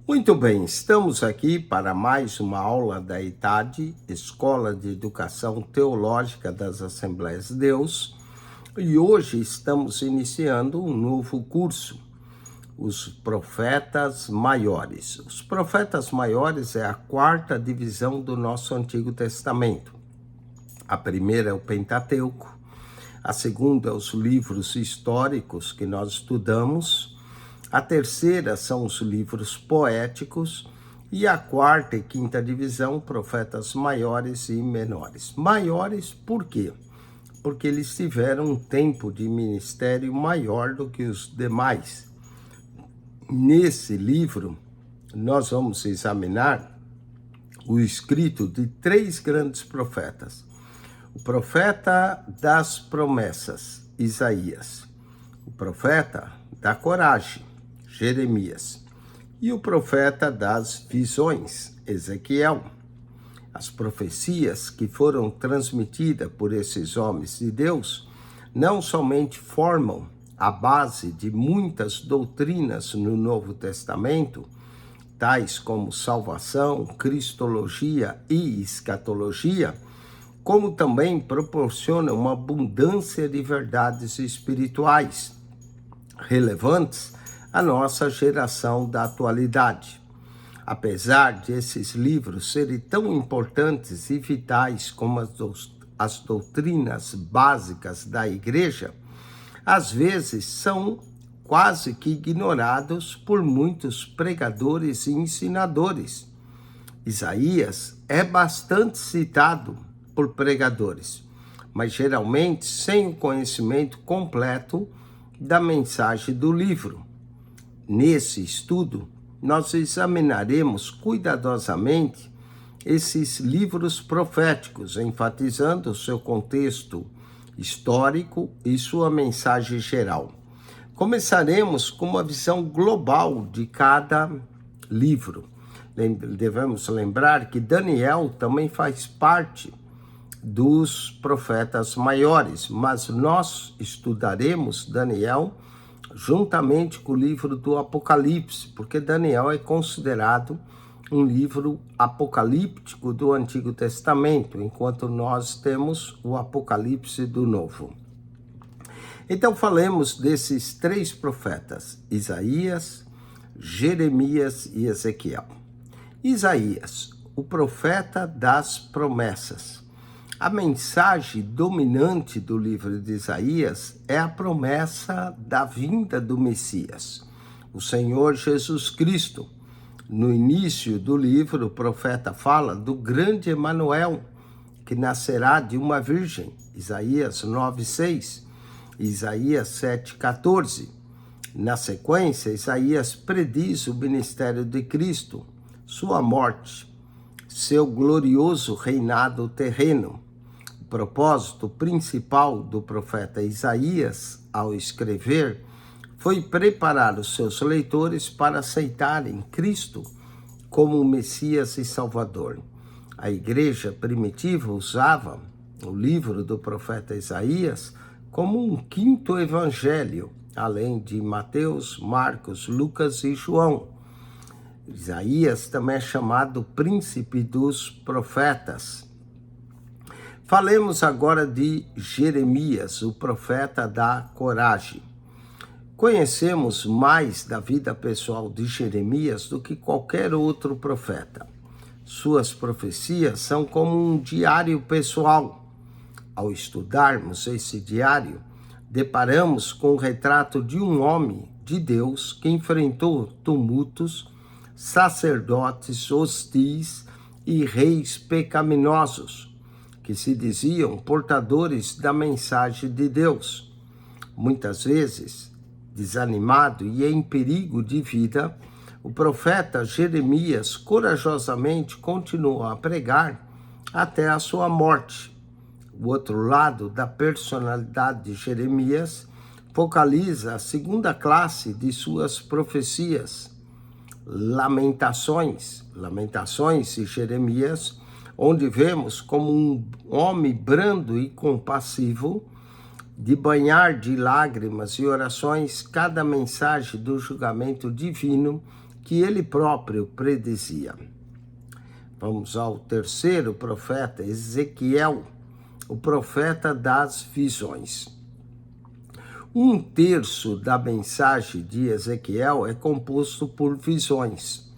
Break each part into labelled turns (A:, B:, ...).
A: Muito bem, estamos aqui para mais uma aula da ETAD, Escola de Educação Teológica das Assembleias de Deus, e hoje estamos iniciando um novo curso, os Profetas Maiores. Os Profetas Maiores é a quarta divisão do nosso Antigo Testamento. A primeira é o Pentateuco, a segunda é os livros históricos que nós estudamos, a terceira são os livros poéticos e a quarta e quinta divisão, profetas maiores e menores. Maiores por quê? Porque eles tiveram um tempo de ministério maior do que os demais. Nesse livro, nós vamos examinar o escrito de três grandes profetas. O profeta das promessas, Isaías. O profeta da coragem, Jeremias, e o profeta das visões, Ezequiel. As profecias que foram transmitidas por esses homens de Deus não somente formam a base de muitas doutrinas no Novo Testamento, tais como salvação, cristologia e escatologia, como também proporcionam uma abundância de verdades espirituais relevantes à nossa geração da atualidade. Apesar de esses livros serem tão importantes e vitais como as doutrinas básicas da igreja, às vezes são quase que ignorados por muitos pregadores e ensinadores. Isaías é bastante citado por pregadores, mas geralmente sem o conhecimento completo da mensagem do livro. Nesse estudo, nós examinaremos cuidadosamente esses livros proféticos, enfatizando seu contexto histórico e sua mensagem geral. Começaremos com uma visão global de cada livro. Devemos lembrar que Daniel também faz parte dos profetas maiores, mas nós estudaremos Daniel juntamente com o livro do Apocalipse, porque Daniel é considerado um livro apocalíptico do Antigo Testamento, enquanto nós temos o Apocalipse do Novo. Então falemos desses três profetas, Isaías, Jeremias e Ezequiel. Isaías, o profeta das promessas. A mensagem dominante do livro de Isaías é a promessa da vinda do Messias, o Senhor Jesus Cristo. No início do livro, o profeta fala do grande Emanuel, que nascerá de uma virgem, Isaías 9:6, Isaías 7:14. Na sequência, Isaías prediz o ministério de Cristo, sua morte, seu glorioso reinado terreno. O propósito principal do profeta Isaías, ao escrever, foi preparar os seus leitores para aceitarem Cristo como o Messias e Salvador. A igreja primitiva usava o livro do profeta Isaías como um quinto evangelho, além de Mateus, Marcos, Lucas e João. Isaías também é chamado príncipe dos profetas. Falemos agora de Jeremias, o profeta da coragem. Conhecemos mais da vida pessoal de Jeremias do que qualquer outro profeta. Suas profecias são como um diário pessoal. Ao estudarmos esse diário, deparamos com o retrato de um homem de Deus que enfrentou tumultos, sacerdotes hostis e reis pecaminosos, que se diziam portadores da mensagem de Deus. Muitas vezes, desanimado e em perigo de vida, o profeta Jeremias corajosamente continuou a pregar até a sua morte. O outro lado da personalidade de Jeremias focaliza a segunda classe de suas profecias, Lamentações e Jeremias, onde vemos como um homem brando e compassivo, de banhar de lágrimas e orações cada mensagem do julgamento divino que ele próprio predizia. Vamos ao terceiro profeta, Ezequiel, o profeta das visões. 1/3 da mensagem de Ezequiel é composto por visões,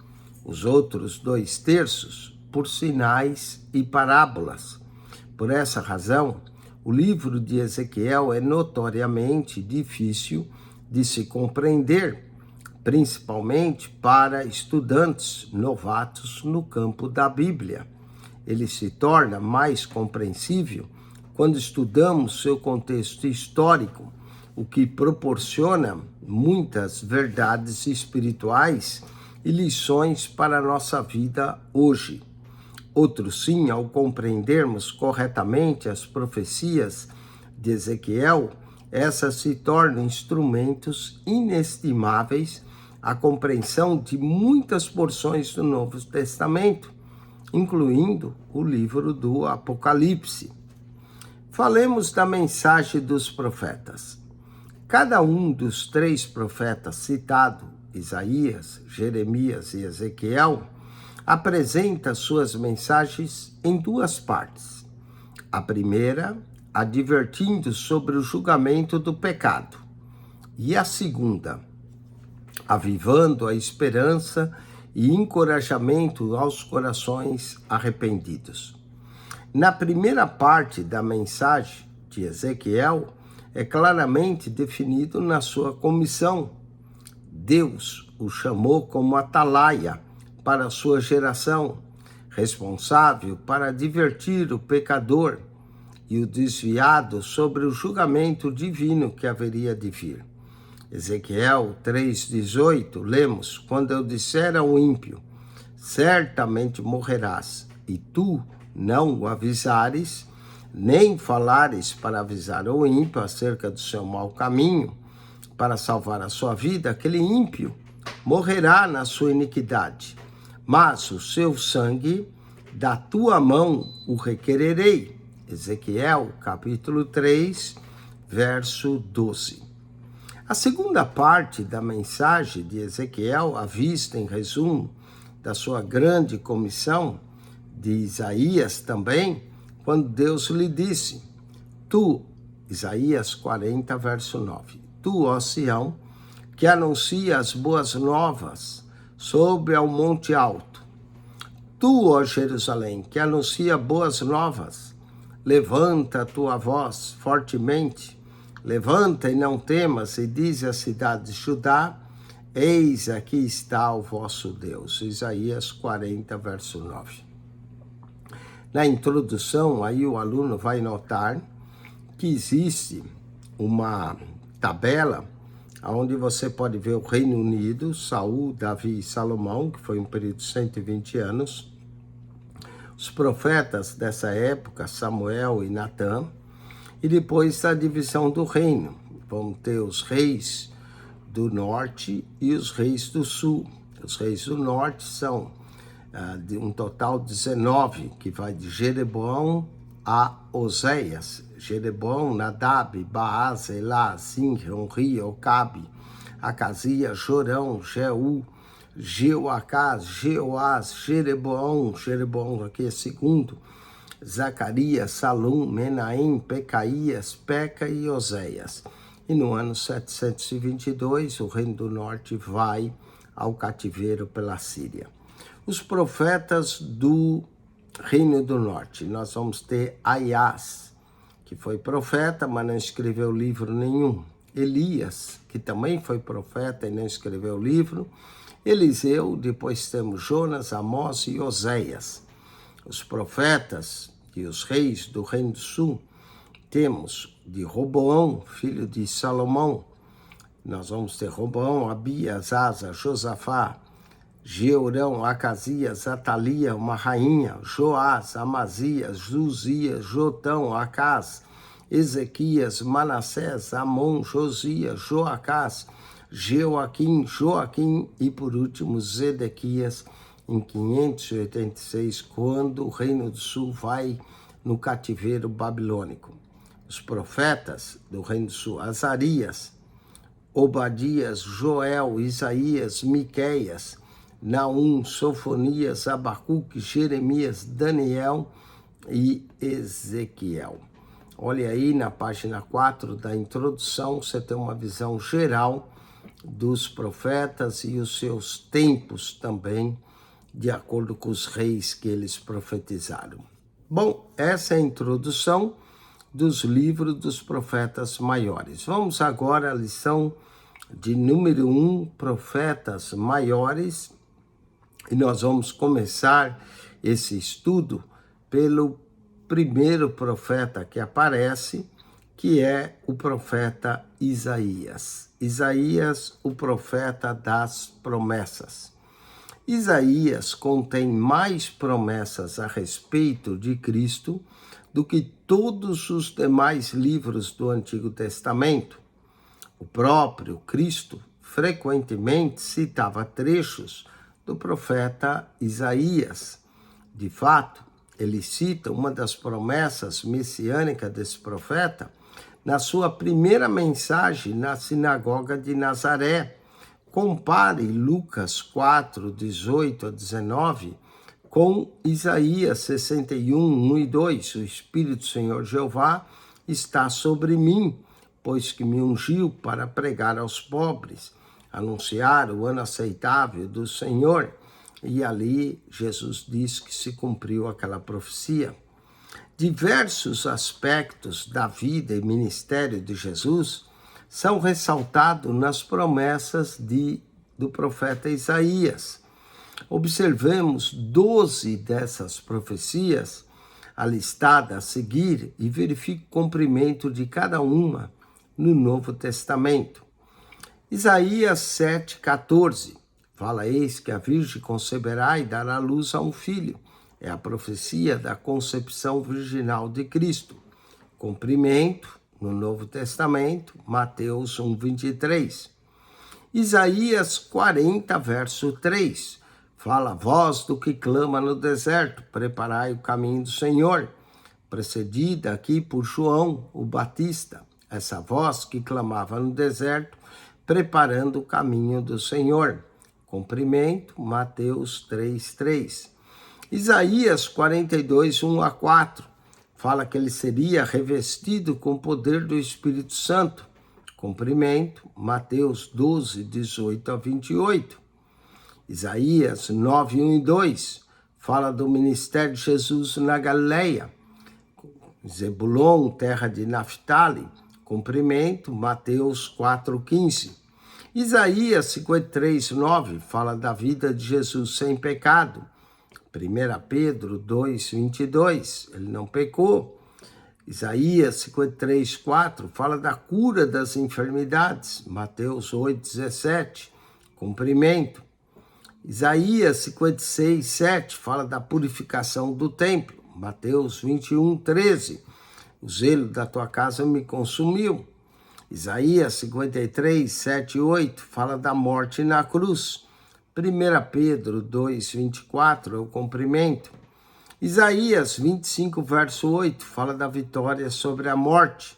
A: os outros 2/3 por sinais e parábolas. Por essa razão, o livro de Ezequiel é notoriamente difícil de se compreender, principalmente para estudantes novatos no campo da Bíblia. Ele se torna mais compreensível quando estudamos seu contexto histórico, o que proporciona muitas verdades espirituais e lições para a nossa vida hoje. Outro sim, ao compreendermos corretamente as profecias de Ezequiel, essas se tornam instrumentos inestimáveis à compreensão de muitas porções do Novo Testamento, incluindo o livro do Apocalipse. Falemos da mensagem dos profetas. Cada um dos 3 profetas citados, Isaías, Jeremias e Ezequiel, apresenta suas mensagens em 2 partes. A primeira, advertindo sobre o julgamento do pecado. E a segunda, avivando a esperança e encorajamento aos corações arrependidos. Na primeira parte da mensagem de Ezequiel, é claramente definido na sua comissão. Deus o chamou como atalaia para a sua geração, responsável para advertir o pecador e o desviado sobre o julgamento divino que haveria de vir. Ezequiel 3,18, lemos: quando eu disser ao ímpio, certamente morrerás, e tu não o avisares, nem falares para avisar o ímpio acerca do seu mau caminho, para salvar a sua vida, aquele ímpio morrerá na sua iniquidade, mas o seu sangue da tua mão o requererei. Ezequiel, capítulo 3, verso 12. A segunda parte da mensagem de Ezequiel, à vista em resumo da sua grande comissão, de Isaías também, quando Deus lhe disse: tu, Isaías 40, verso 9, tu, ó Sião, que anuncia as boas novas sobre ao monte alto, tu, ó Jerusalém, que anuncia boas novas, levanta a tua voz fortemente, levanta e não temas, e dize à cidade de Judá: eis aqui está o vosso Deus. Isaías 40, verso 9. Na introdução, aí o aluno vai notar que existe uma tabela onde você pode ver o Reino Unido, Saul, Davi e Salomão, que foi um período de 120 anos, os profetas dessa época, Samuel e Natã, e depois a divisão do reino. Vamos ter os reis do norte e os reis do sul. Os reis do norte são de um total de 19, que vai de Jeroboão a Oséias. Jeroboão, Nadab, Baás, Elá, Zinri, Onri, Ocabe, Acasias, Jorão, Jeú, Jeoacás, Jeoás, Jeroboão aqui é segundo, Zacarias, Salum, Menahem, Pecaías, Peca e Oséias. E no ano 722, o reino do norte vai ao cativeiro pela Síria. Os profetas do reino do norte, nós vamos ter Aias, que foi profeta, mas não escreveu livro nenhum. Elias, que também foi profeta e não escreveu livro. Eliseu, depois temos Jonas, Amós e Oséias. Os profetas e os reis do reino do sul, temos de Roboão, filho de Salomão. Nós vamos ter Roboão, Abias, Asa, Josafá, Jeorão, Acasias, Atalia, uma rainha, Joás, Amazias, Juzias, Jotão, Acás, Ezequias, Manassés, Amon, Josias, Joacás, Joaquim e por último Zedequias, em 586, quando o reino do sul vai no cativeiro babilônico. os profetas do reino do sul, Azarias, Obadias, Joel, Isaías, Miqueias, Naum, Sofonias, Abacuque, Jeremias, Daniel e Ezequiel. Olha aí na página 4 da introdução, você tem uma visão geral dos profetas e os seus tempos também, de acordo com os reis que eles profetizaram. Bom, essa é a introdução dos livros dos profetas maiores. Vamos agora à lição de número 1, profetas maiores, e nós vamos começar esse estudo pelo primeiro profeta que aparece, que é o profeta Isaías. Isaías, o profeta das promessas. Isaías contém mais promessas a respeito de Cristo do que todos os demais livros do Antigo Testamento. O próprio Cristo frequentemente citava trechos do profeta Isaías. De fato, ele cita uma das promessas messiânicas desse profeta na sua primeira mensagem na sinagoga de Nazaré. Compare Lucas 4, 18 a 19 com Isaías 61, 1 e 2. O Espírito do Senhor Jeová está sobre mim, pois que me ungiu para pregar aos pobres, anunciar o ano aceitável do Senhor. E ali Jesus diz que se cumpriu aquela profecia. Diversos aspectos da vida e ministério de Jesus são ressaltados nas promessas do profeta Isaías. Observemos 12 dessas profecias alistadas a seguir e verifique o cumprimento de cada uma no Novo Testamento. Isaías 7,14 fala: eis que a virgem conceberá e dará luz a um filho. É a profecia da concepção virginal de Cristo. Cumprimento no Novo Testamento, Mateus 1,23. Isaías 40, verso 3, fala: voz do que clama no deserto, preparai o caminho do Senhor, precedida aqui por João, o Batista, essa voz que clamava no deserto, preparando o caminho do Senhor. Cumprimento, Mateus 3,3. Isaías 42, 1 a 4, fala que ele seria revestido com o poder do Espírito Santo. Cumprimento, Mateus 12, 18 a 28. Isaías 9, 1 e 2, fala do ministério de Jesus na Galileia. Zebulon, terra de Naftali. Cumprimento, Mateus 4, 15. Isaías 53, 9, fala da vida de Jesus sem pecado. 1 Pedro 2, 22, ele não pecou. Isaías 53, 4, fala da cura das enfermidades. Mateus 8, 17, cumprimento. Isaías 56, 7, fala da purificação do templo. Mateus 21, 13, o zelo da tua casa me consumiu. Isaías 53, 7 e 8, fala da morte na cruz. 1 Pedro 2, 24, é o cumprimento. Isaías 25, verso 8, fala da vitória sobre a morte.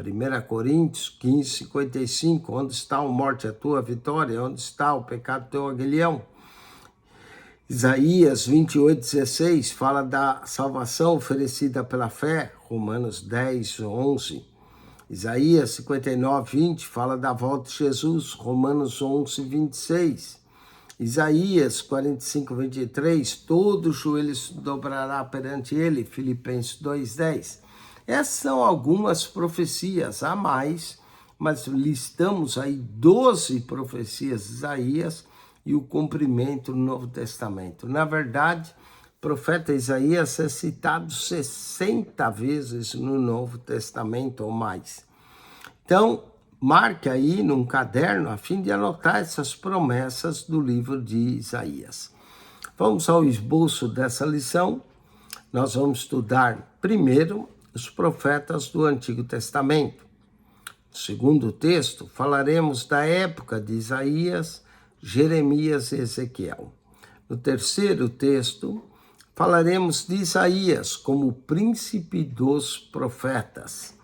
A: 1 Coríntios 15, 55, onde está a morte, a tua vitória? Onde está o pecado, teu aguilhão? Isaías 28, 16, fala da salvação oferecida pela fé. Romanos 10, 11. Isaías 59, 20, fala da volta de Jesus. Romanos 11, 26. Isaías 45, 23, todo joelho se dobrará perante ele, Filipenses 2, 10. Essas são algumas profecias a mais, mas listamos aí 12 profecias de Isaías e o cumprimento no Novo Testamento. Na verdade, o profeta Isaías é citado 60 vezes no Novo Testamento ou mais. Então, marque aí num caderno a fim de anotar essas promessas do livro de Isaías. Vamos ao esboço dessa lição. Nós vamos estudar primeiro os profetas do Antigo Testamento. No segundo texto, falaremos da época de Isaías, Jeremias e Ezequiel. No terceiro texto, falaremos de Isaías como príncipe dos profetas.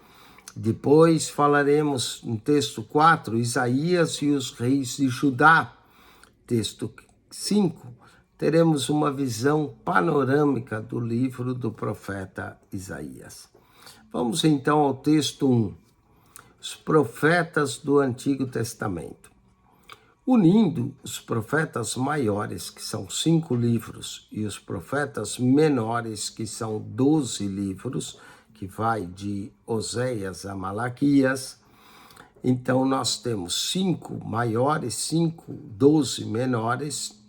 A: Depois falaremos no texto 4, Isaías e os reis de Judá. Texto 5, teremos uma visão panorâmica do livro do profeta Isaías. Vamos então ao texto 1, os profetas do Antigo Testamento. Unindo os profetas maiores, que são 5 livros, e os profetas menores, que são 12 livros, que vai de Oséias a Malaquias. Então, nós temos 5 maiores, 12 menores,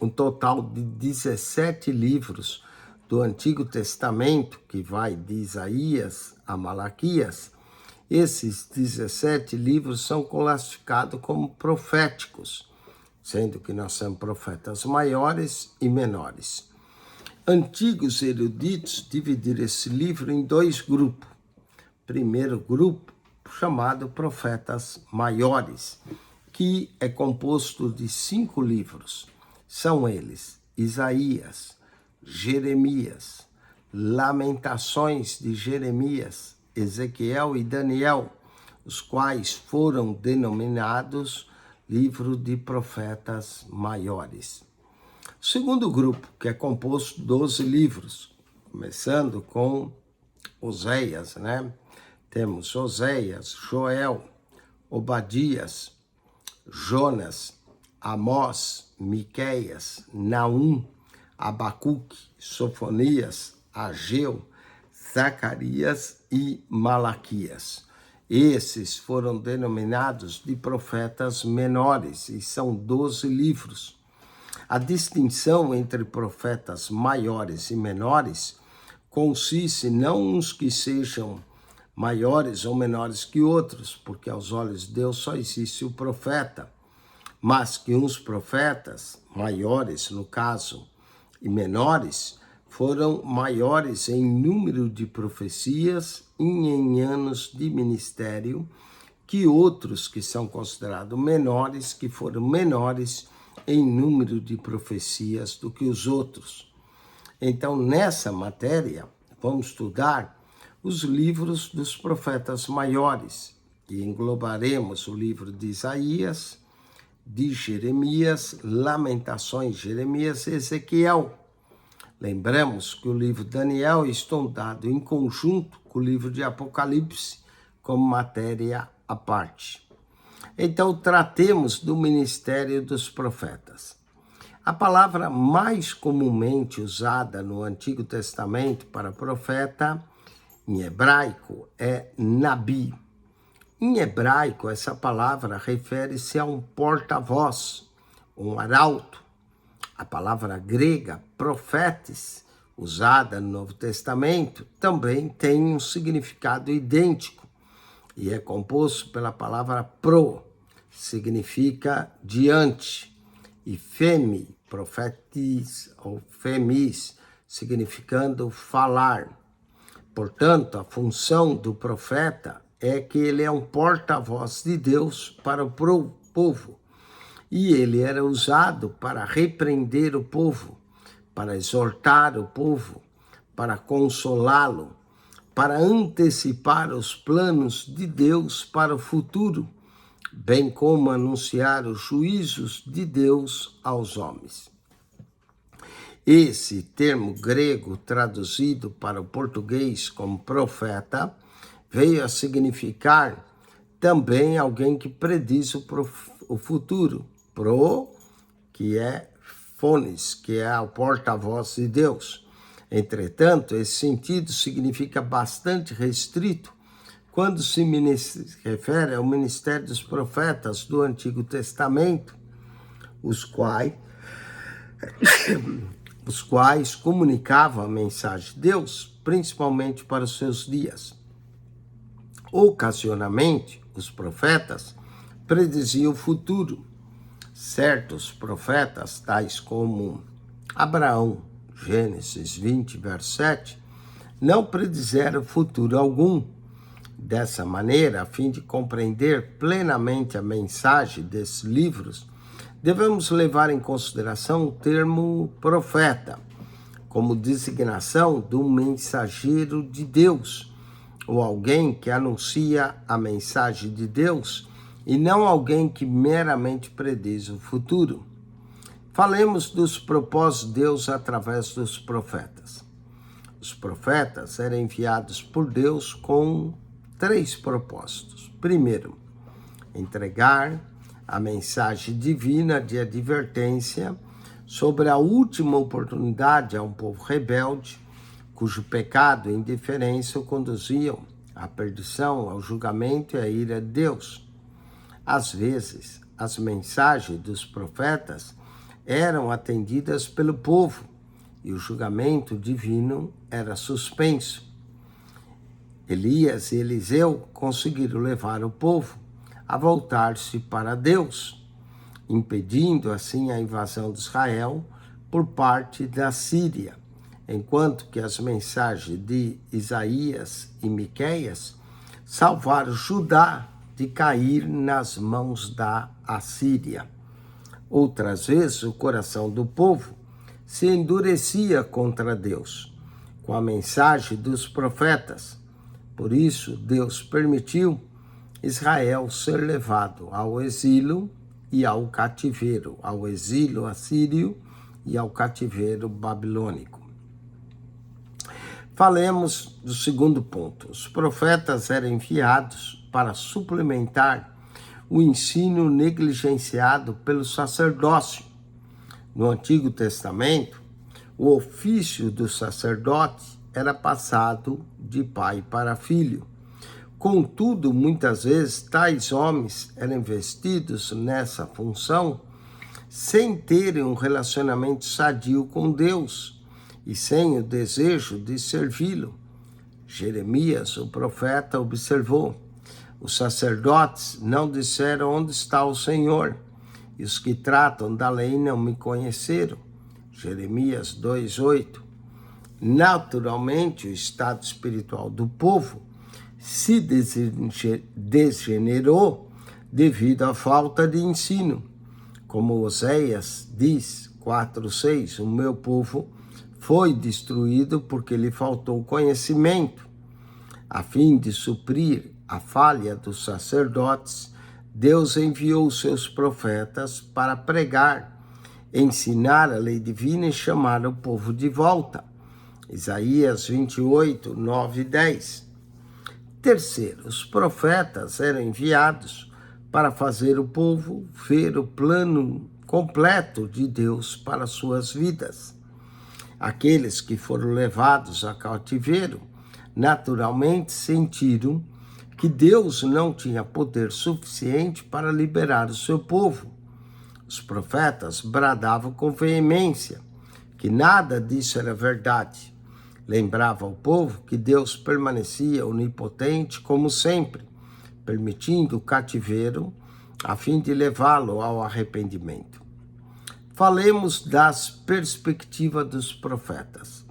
A: um total de 17 livros do Antigo Testamento, que vai de Isaías a Malaquias. Esses 17 livros são classificados como proféticos, sendo que nós temos profetas maiores e menores. Antigos eruditos dividiram esse livro em 2 grupos. Primeiro grupo, chamado Profetas Maiores, que é composto de 5 livros. São eles Isaías, Jeremias, Lamentações de Jeremias, Ezequiel e Daniel, os quais foram denominados livro de profetas maiores. Segundo grupo, que é composto de 12 livros, começando com Oséias, né? Temos Oséias, Joel, Obadias, Jonas, Amós, Miqueias, Naum, Abacuque, Sofonias, Ageu, Zacarias e Malaquias. Esses foram denominados de profetas menores e são 12 livros. A distinção entre profetas maiores e menores consiste não uns que sejam maiores ou menores que outros, porque aos olhos de Deus só existe o profeta, mas que uns profetas maiores, no caso, e menores, foram maiores em número de profecias e em anos de ministério, que outros que são considerados menores, que foram menores em número de profecias do que os outros. Então, nessa matéria, vamos estudar os livros dos profetas maiores, e englobaremos o livro de Isaías, de Jeremias, Lamentações, Jeremias e Ezequiel. Lembramos que o livro de Daniel é estudado em conjunto com o livro de Apocalipse, como matéria à parte. Então, tratemos do ministério dos profetas. A palavra mais comumente usada no Antigo Testamento para profeta, em hebraico, é Nabi. Em hebraico, essa palavra refere-se a um porta-voz, um arauto. A palavra grega, profetes, usada no Novo Testamento, também tem um significado idêntico e é composto pela palavra pro, significa diante, e femi, profetis ou femis, significando falar. Portanto, a função do profeta é que ele é um porta-voz de Deus para o povo. E ele era usado para repreender o povo, para exortar o povo, para consolá-lo, para antecipar os planos de Deus para o futuro, bem como anunciar os juízos de Deus aos homens. Esse termo grego traduzido para o português como profeta veio a significar também alguém que prediz o futuro. Pro, que é fones, que é o porta-voz de Deus. Entretanto, esse sentido significa bastante restrito quando se refere ao ministério dos profetas do Antigo Testamento, os quais comunicavam a mensagem de Deus, principalmente para os seus dias. Ocasionalmente, os profetas prediziam o futuro. Certos profetas, tais como Abraão, Gênesis 20, verso 7, não predizeram futuro algum. Dessa maneira, a fim de compreender plenamente a mensagem desses livros, devemos levar em consideração o termo profeta, como designação do mensageiro de Deus, ou alguém que anuncia a mensagem de Deus e não alguém que meramente prediz o futuro. Falemos dos propósitos de Deus através dos profetas. Os profetas eram enviados por Deus com 3 propósitos. Primeiro, entregar a mensagem divina de advertência sobre a última oportunidade a um povo rebelde, cujo pecado e indiferença o conduziam à perdição, ao julgamento e à ira de Deus. Às vezes, as mensagens dos profetas eram atendidas pelo povo e o julgamento divino era suspenso. Elias e Eliseu conseguiram levar o povo a voltar-se para Deus, impedindo assim a invasão de Israel por parte da Síria, enquanto que as mensagens de Isaías e Miqueias salvaram Judá de cair nas mãos da Assíria. Outras vezes, o coração do povo se endurecia contra Deus, com a mensagem dos profetas. Por isso, Deus permitiu Israel ser levado ao exílio e ao cativeiro, ao exílio assírio e ao cativeiro babilônico. Falemos do segundo ponto. Os profetas eram enviados para suplementar o ensino negligenciado pelo sacerdócio. No Antigo Testamento, o ofício do sacerdote era passado de pai para filho. Contudo, muitas vezes, tais homens eram investidos nessa função sem terem um relacionamento sadio com Deus e sem o desejo de servi-lo. Jeremias, o profeta, observou: os sacerdotes não disseram onde está o Senhor, e os que tratam da lei não me conheceram. Jeremias 2:8. Naturalmente, o estado espiritual do povo se degenerou devido à falta de ensino. Como Oséias diz, 4:6, o meu povo foi destruído porque lhe faltou conhecimento. A fim de suprir a falha dos sacerdotes, Deus enviou seus profetas para pregar, ensinar a lei divina e chamar o povo de volta. Isaías 28, 9 e 10. Terceiro, os profetas eram enviados para fazer o povo ver o plano completo de Deus para suas vidas. Aqueles que foram levados a cativeiro naturalmente sentiram que Deus não tinha poder suficiente para liberar o seu povo. Os profetas bradavam com veemência que nada disso era verdade. Lembrava ao povo que Deus permanecia onipotente como sempre, permitindo o cativeiro a fim de levá-lo ao arrependimento. Falemos das perspectivas dos profetas.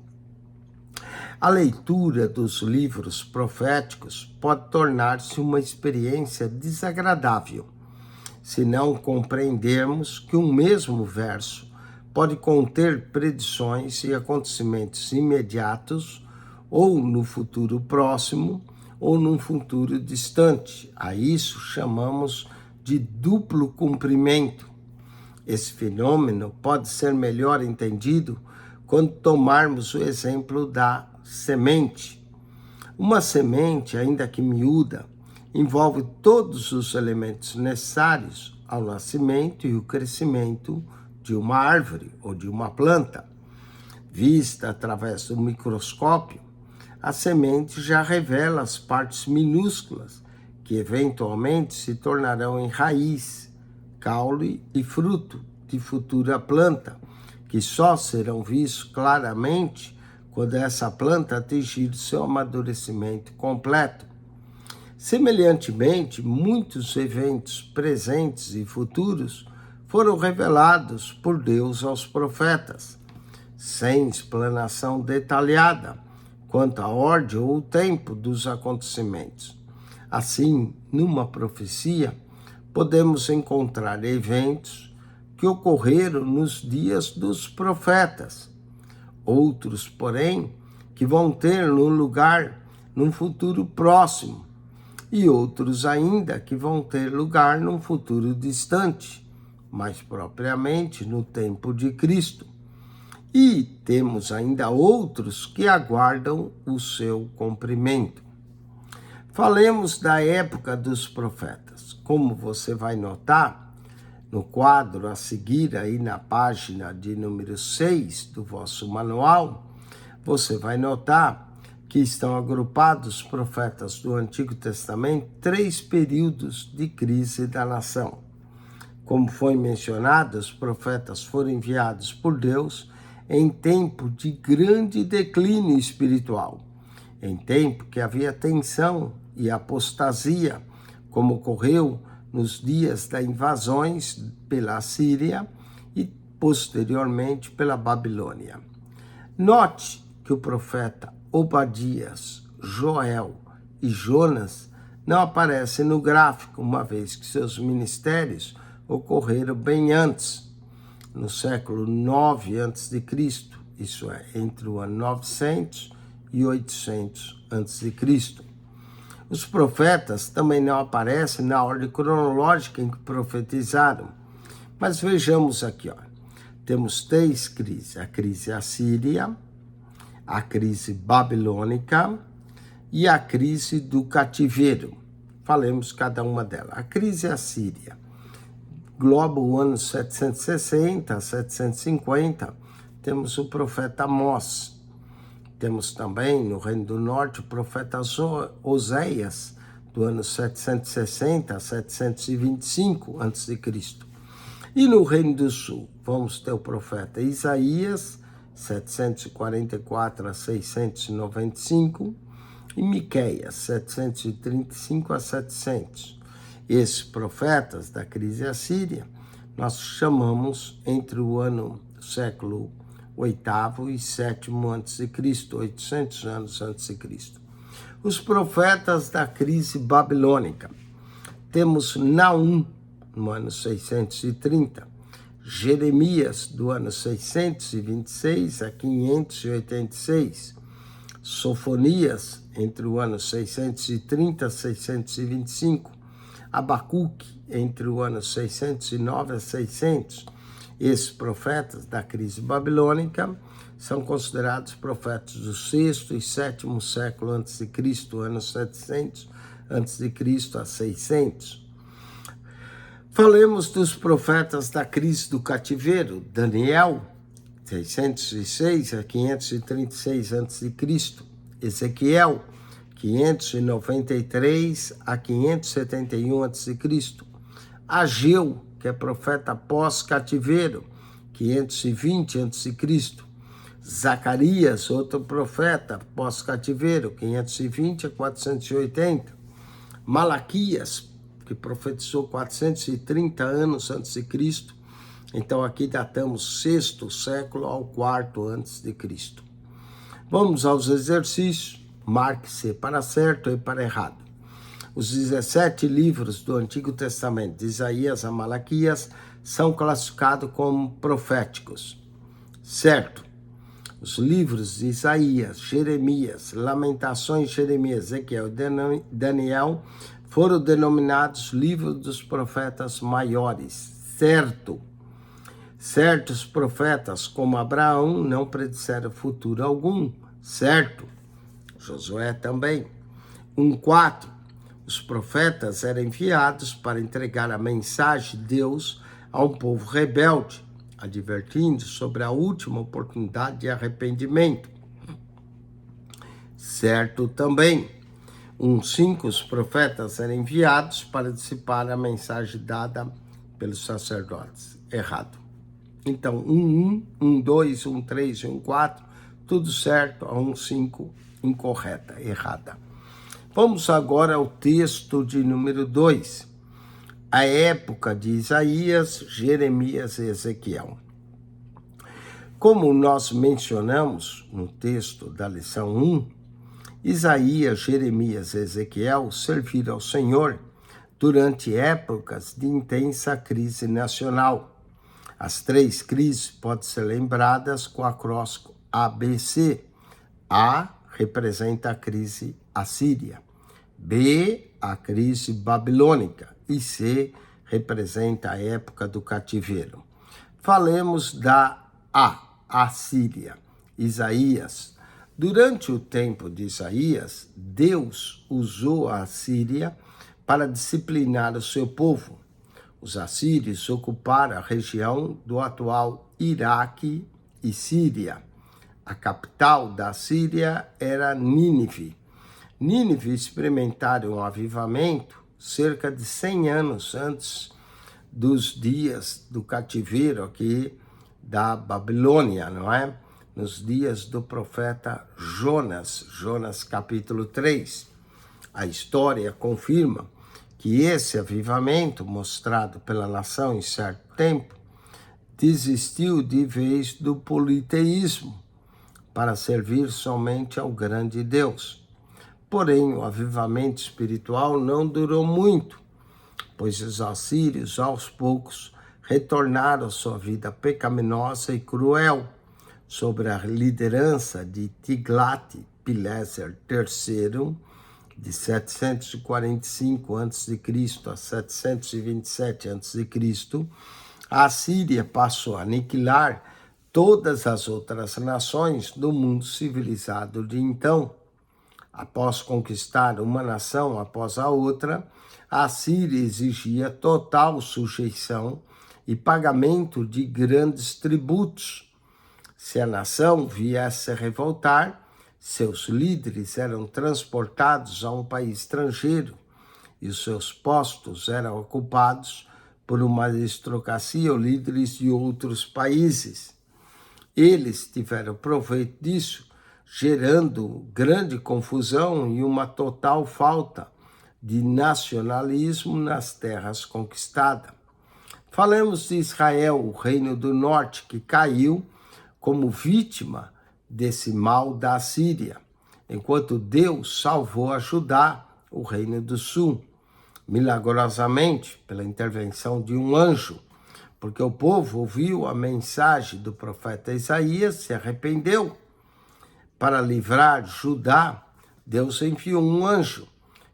A: A leitura dos livros proféticos pode tornar-se uma experiência desagradável, se não compreendermos que um mesmo verso pode conter predições e acontecimentos imediatos, ou no futuro próximo, ou num futuro distante. A isso chamamos de duplo cumprimento. Esse fenômeno pode ser melhor entendido quando tomarmos o exemplo da semente. Uma semente, ainda que miúda, envolve todos os elementos necessários ao nascimento e o crescimento de uma árvore ou de uma planta. Vista através do microscópio, a semente já revela as partes minúsculas que eventualmente se tornarão em raiz, caule e fruto de futura planta, que só serão vistos claramente quando essa planta atingir seu amadurecimento completo. Semelhantemente, muitos eventos presentes e futuros foram revelados por Deus aos profetas, sem explanação detalhada quanto à ordem ou o tempo dos acontecimentos. Assim, numa profecia, podemos encontrar eventos que ocorreram nos dias dos profetas, outros, porém, que vão ter lugar num futuro próximo, e outros ainda que vão ter lugar num futuro distante, mais propriamente no tempo de Cristo. E temos ainda outros que aguardam o seu cumprimento. Falemos da época dos profetas. Como você vai notar no quadro a seguir, aí na página de número 6 do vosso manual, você vai notar que estão agrupados os profetas do Antigo Testamento, 3 períodos de crise da nação. Como foi mencionado, os profetas foram enviados por Deus em tempo de grande declínio espiritual, em tempo que havia tensão e apostasia, como ocorreu nos dias das invasões pela Síria e posteriormente pela Babilônia. Note que o profeta Obadias, Joel e Jonas não aparecem no gráfico, uma vez que seus ministérios ocorreram bem antes, no século 9 a.C., isso é, entre o ano 900 e 800 a.C. Os profetas também não aparecem na ordem cronológica em que profetizaram, mas vejamos aqui, temos 3 crises: a crise assíria, a crise babilônica e a crise do cativeiro. Falemos cada uma delas. A crise assíria engloba o ano 760 a 750, temos o profeta Amós. Temos também no Reino do Norte o profeta Oséias, do ano 760 a 725 a.C. E no Reino do Sul, vamos ter o profeta Isaías, 744 a 695, e Miqueias, 735 a 700. Esses profetas da crise assíria, nós chamamos entre o século 8º e 7º a.C., 800 anos antes de Cristo. Os profetas da crise babilônica. Temos Naum, no ano 630, Jeremias, do ano 626 a 586, Sofonias, entre o ano 630 a 625, Abacuque, entre o ano 609 a 600. Esses profetas da crise babilônica são considerados profetas do 6º e 7º século a.C., ano 700 a.C. a 600. Falemos dos profetas da crise do cativeiro. Daniel, 606 a 536 a.C. Ezequiel, 593 a 571 a.C. Ageu, que é profeta pós-cativeiro, 520 a.C. Zacarias, outro profeta pós-cativeiro, 520 a 480. Malaquias, que profetizou 430 anos antes de Cristo. Então aqui datamos 6º século ao 4º antes de Cristo. Vamos aos exercícios. Marque-se para certo e para errado. Os 17 livros do Antigo Testamento, de Isaías a Malaquias, são classificados como proféticos. Certo. Os livros de Isaías, Jeremias, Lamentações, Jeremias, Ezequiel e Daniel foram denominados livros dos profetas maiores. Certo. Certos profetas, como Abraão, não predisseram futuro algum. Certo. Josué também. 1:4. Os profetas eram enviados para entregar a mensagem de Deus a um povo rebelde, advertindo sobre a última oportunidade de arrependimento. Certo também. 1:5. Os profetas eram enviados para dissipar a mensagem dada pelos sacerdotes. Errado. Então, 1:1, 1:2, 1:3 e 1:4, tudo certo. A 1:5, incorreta, errada. Vamos agora ao texto de número 2. A época de Isaías, Jeremias e Ezequiel. Como nós mencionamos no texto da lição 1, Isaías, Jeremias e Ezequiel serviram ao Senhor durante épocas de intensa crise nacional. As 3 crises podem ser lembradas com o acróstico ABC. A, representa a crise assíria. B, a crise babilônica. E C, representa a época do cativeiro. Falemos da A Síria. Isaías. Durante o tempo de Isaías, Deus usou a Síria para disciplinar o seu povo. Os assírios ocuparam a região do atual Iraque e Síria. A capital da Síria era Nínive. Nínive experimentaram um avivamento cerca de 100 anos antes dos dias do cativeiro aqui da Babilônia, não é? Nos dias do profeta Jonas, Jonas capítulo 3. A história confirma que esse avivamento, mostrado pela nação em certo tempo, desistiu de vez do politeísmo para servir somente ao grande Deus. Porém, o avivamento espiritual não durou muito, pois os assírios, aos poucos, retornaram à sua vida pecaminosa e cruel, sob a liderança de Tiglat-Pileser III, de 745 a.C. a 727 a.C., a Síria passou a aniquilar todas as outras nações do mundo civilizado de então. Após conquistar uma nação após a outra, a Síria exigia total sujeição e pagamento de grandes tributos. Se a nação viesse a revoltar, seus líderes eram transportados a um país estrangeiro e os seus postos eram ocupados por uma aristocracia ou líderes de outros países. Eles tiveram proveito disso, gerando grande confusão e uma total falta de nacionalismo nas terras conquistadas. Falamos de Israel, o reino do norte, que caiu como vítima desse mal da Síria, enquanto Deus salvou a Judá, o reino do sul, milagrosamente pela intervenção de um anjo, porque o povo ouviu a mensagem do profeta Isaías, se arrependeu. Para livrar Judá, Deus enviou um anjo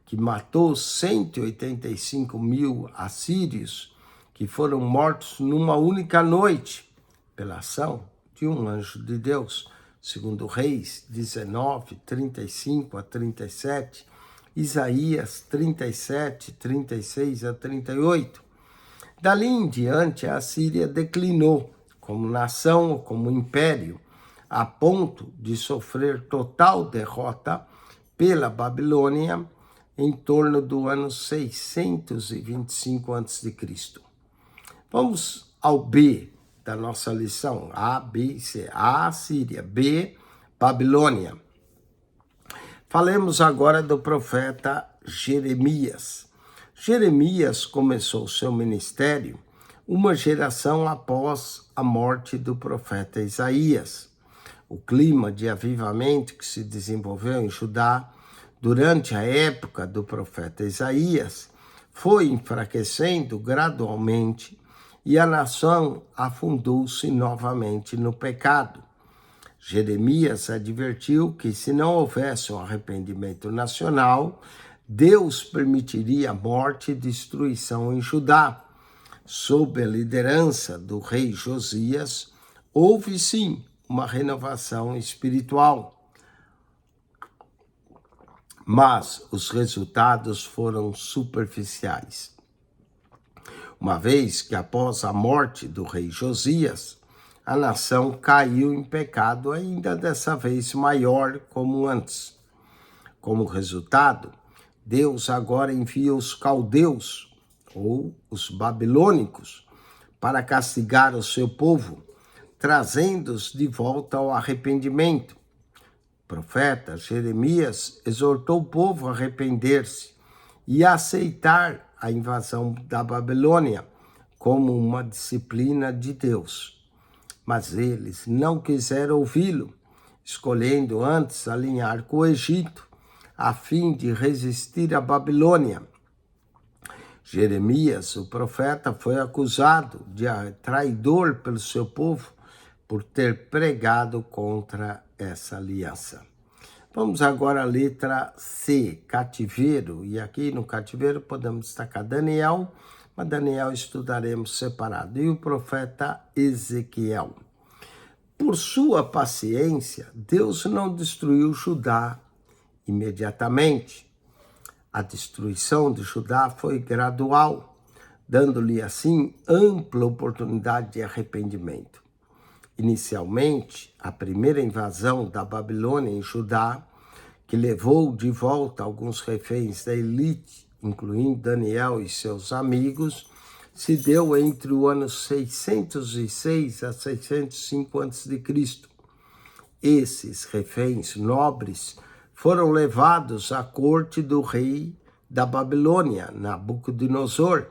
A: que matou 185 mil assírios que foram mortos numa única noite pela ação de um anjo de Deus, segundo Reis 19, 35 a 37, Isaías 37, 36 a 38. Dali em diante, a Síria declinou como nação ou como império, a ponto de sofrer total derrota pela Babilônia em torno do ano 625 a.C. Vamos ao B da nossa lição, A, B e C. A, Síria, B, Babilônia. Falemos agora do profeta Jeremias. Jeremias começou seu ministério uma geração após a morte do profeta Isaías. O clima de avivamento que se desenvolveu em Judá durante a época do profeta Isaías foi enfraquecendo gradualmente e a nação afundou-se novamente no pecado. Jeremias advertiu que se não houvesse um arrependimento nacional, Deus permitiria a morte e destruição em Judá. Sob a liderança do rei Josias, houve sim uma renovação espiritual. Mas os resultados foram superficiais. Uma vez que após a morte do rei Josias, a nação caiu em pecado ainda dessa vez maior como antes. Como resultado, Deus agora envia os caldeus, ou os babilônicos, para castigar o seu povo, trazendo-os de volta ao arrependimento. O profeta Jeremias exortou o povo a arrepender-se e a aceitar a invasão da Babilônia como uma disciplina de Deus. Mas eles não quiseram ouvi-lo, escolhendo antes alinhar com o Egito, a fim de resistir à Babilônia. Jeremias, o profeta, foi acusado de traidor pelo seu povo por ter pregado contra essa aliança. Vamos agora à letra C, cativeiro. E aqui no cativeiro podemos destacar Daniel, mas Daniel estudaremos separado. E o profeta Ezequiel. Por sua paciência, Deus não destruiu Judá imediatamente. A destruição de Judá foi gradual, dando-lhe assim ampla oportunidade de arrependimento. Inicialmente, a primeira invasão da Babilônia em Judá, que levou de volta alguns reféns da elite, incluindo Daniel e seus amigos, se deu entre o ano 606 a 605 a.C. Esses reféns nobres foram levados à corte do rei da Babilônia, Nabucodonosor,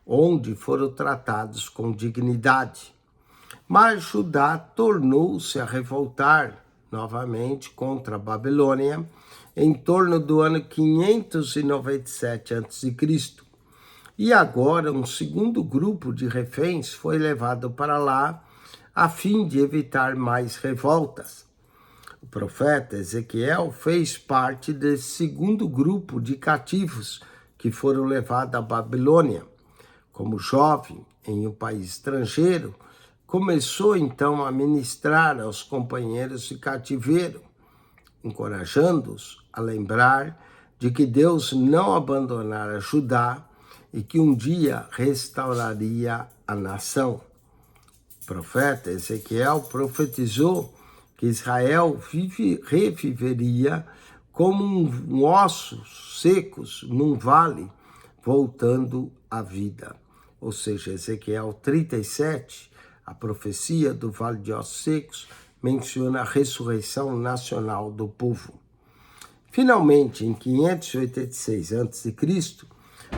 A: onde foram tratados com dignidade. Mas Judá tornou-se a revoltar novamente contra a Babilônia em torno do ano 597 a.C. E agora um segundo grupo de reféns foi levado para lá a fim de evitar mais revoltas. O profeta Ezequiel fez parte desse segundo grupo de cativos que foram levados à Babilônia. Como jovem em um país estrangeiro, começou então a ministrar aos companheiros de cativeiro, encorajando-os a lembrar de que Deus não abandonara Judá e que um dia restauraria a nação. O profeta Ezequiel profetizou que Israel reviveria como ossos secos num vale, voltando à vida. Ou seja, Ezequiel 37, a profecia do vale de ossos secos, menciona a ressurreição nacional do povo. Finalmente, em 586 a.C.,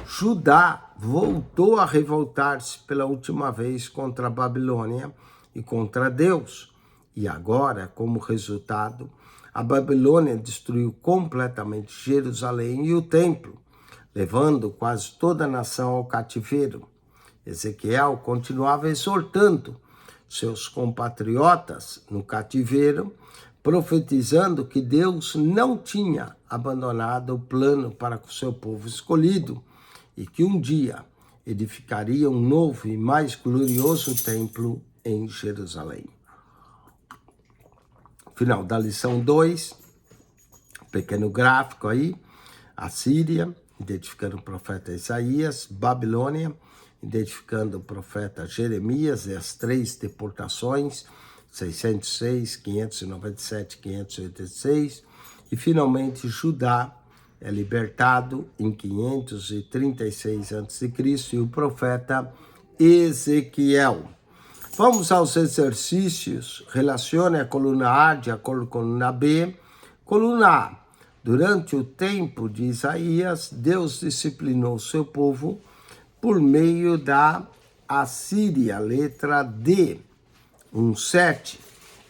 A: Judá voltou a revoltar-se pela última vez contra a Babilônia e contra Deus. E agora, como resultado, a Babilônia destruiu completamente Jerusalém e o templo, levando quase toda a nação ao cativeiro. Ezequiel continuava exortando seus compatriotas no cativeiro, profetizando que Deus não tinha abandonado o plano para o seu povo escolhido e que um dia edificaria um novo e mais glorioso templo em Jerusalém. Final da lição 2, pequeno gráfico aí, Assíria, identificando o profeta Isaías, Babilônia, identificando o profeta Jeremias e as 3 deportações, 606, 597, 586, e finalmente Judá é libertado em 536 a.C. e o profeta Ezequiel. Vamos aos exercícios. Relacione a coluna A de acordo com a coluna B. Coluna A. Durante o tempo de Isaías, Deus disciplinou seu povo por meio da Assíria, letra D. 1:7.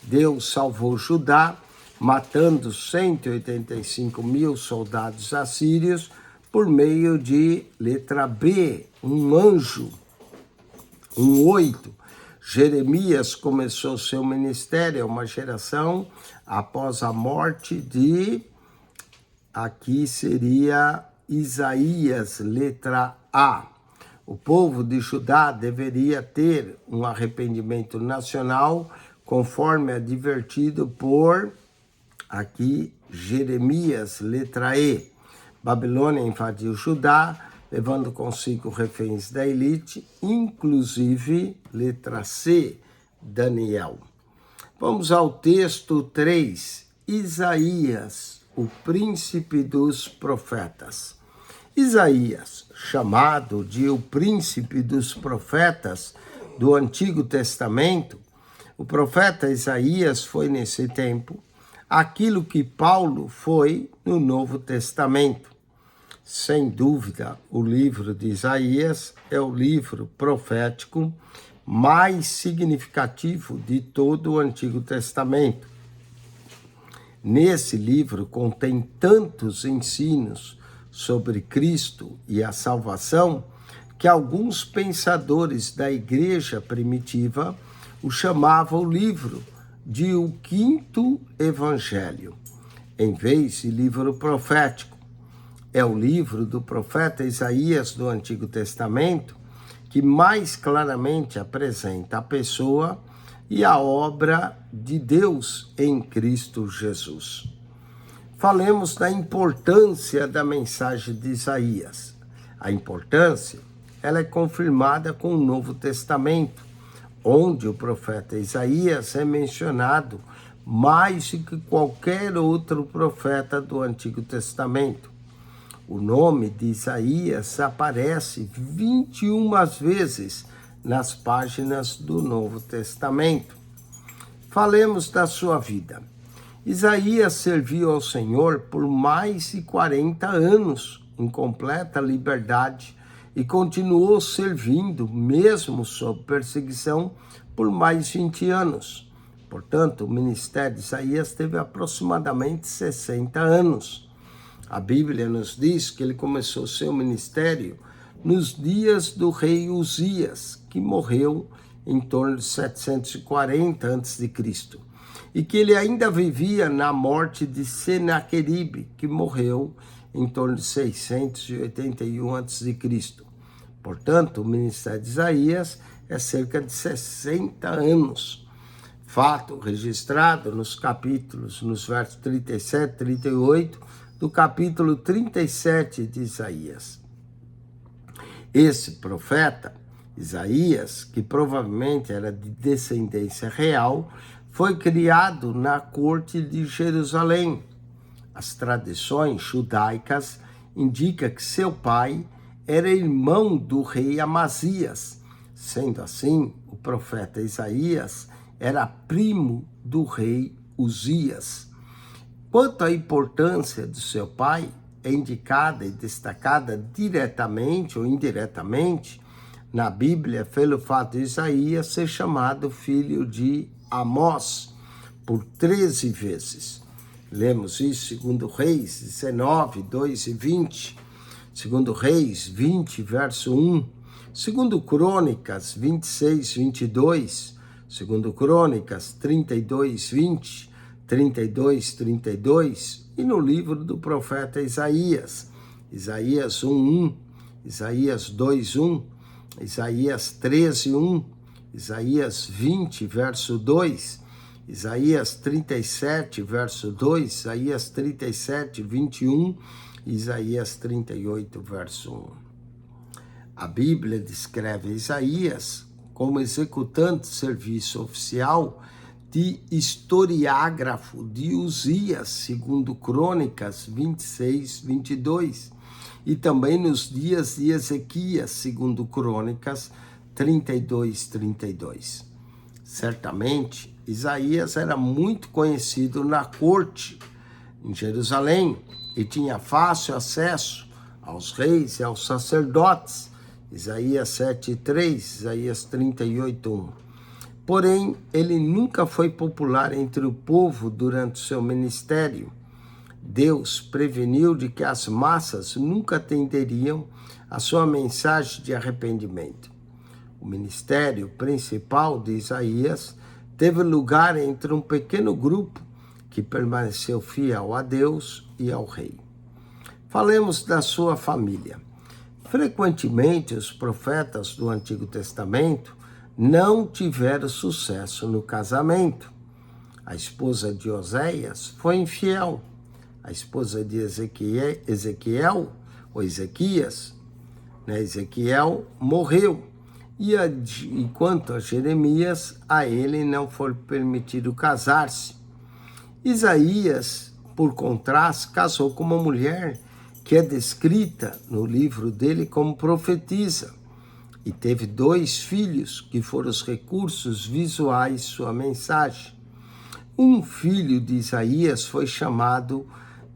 A: Deus salvou Judá, matando 185.000 soldados assírios por meio de, letra B, um anjo. 1:8. Jeremias começou seu ministério, uma geração após a morte de, aqui seria Isaías, letra A. O povo de Judá deveria ter um arrependimento nacional, conforme advertido por, aqui, Jeremias, letra E. Babilônia invadiu Judá, levando consigo reféns da elite, inclusive, letra C, Daniel. Vamos ao texto 3, Isaías, o príncipe dos profetas. Isaías, chamado de o príncipe dos profetas do Antigo Testamento, o profeta Isaías foi nesse tempo aquilo que Paulo foi no Novo Testamento. Sem dúvida, o livro de Isaías é o livro profético mais significativo de todo o Antigo Testamento. Nesse livro contém tantos ensinos sobre Cristo e a salvação que alguns pensadores da igreja primitiva o chamavam o livro de o Quinto Evangelho. em vez de livro profético. É o livro do profeta Isaías do Antigo Testamento que mais claramente apresenta a pessoa e a obra de Deus em Cristo Jesus. Falemos da importância da mensagem de Isaías. A importância, ela é confirmada com o Novo Testamento, onde o profeta Isaías é mencionado mais do que qualquer outro profeta do Antigo Testamento. O nome de Isaías aparece 21 vezes nas páginas do Novo Testamento. Falemos da sua vida. Isaías serviu ao Senhor por mais de 40 anos, em completa liberdade, e continuou servindo, mesmo sob perseguição, por mais 20 anos. Portanto, o ministério de Isaías teve aproximadamente 60 anos. A Bíblia nos diz que ele começou seu ministério nos dias do rei Uzias, que morreu em torno de 740 a.C., e que ele ainda vivia na morte de Senaqueribe, que morreu em torno de 681 a.C. Portanto, o ministério de Isaías é cerca de 60 anos. Fato registrado nos versos 37 e 38 do capítulo 37 de Isaías. Esse profeta, Isaías, que provavelmente era de descendência real, foi criado na corte de Jerusalém. As tradições judaicas indicam que seu pai era irmão do rei Amazias. Sendo assim, o profeta Isaías era primo do rei Uzias. Quanto à importância de seu pai, é indicada e destacada diretamente ou indiretamente na Bíblia pelo fato de Isaías ser chamado filho de Amós por 13 vezes. Lemos isso em 2 Reis 19, 2 e 20, 2 Reis 20, verso 1, 2 Crônicas 26, 22, 2 Crônicas 32, 20, 32, 32, e no livro do profeta Isaías, Isaías 1, 1, Isaías 2, 1, Isaías 13, 1, Isaías 20, verso 2, Isaías 37, verso 2, Isaías 37, 21, Isaías 38, verso 1. A Bíblia descreve Isaías como executante de serviço oficial de historiágrafo de Uzias, segundo Crônicas 26, 22, e também nos dias de Ezequias, segundo Crônicas 32, 32. Certamente, Isaías era muito conhecido na corte em Jerusalém e tinha fácil acesso aos reis e aos sacerdotes, Isaías 7:3, Isaías 38:1. Porém, ele nunca foi popular entre o povo durante seu ministério. Deus preveniu de que as massas nunca atenderiam a sua mensagem de arrependimento. O ministério principal de Isaías teve lugar entre um pequeno grupo que permaneceu fiel a Deus e ao rei. Falemos da sua família. Frequentemente, os profetas do Antigo Testamento não tiveram sucesso no casamento. A esposa de Oséias foi infiel. A esposa de Ezequiel morreu. E enquanto a Jeremias, a ele não foi permitido casar-se. Isaías, por contraste, casou com uma mulher que é descrita no livro dele como profetisa, e teve 2 filhos, que foram os recursos visuais de sua mensagem. Um filho de Isaías foi chamado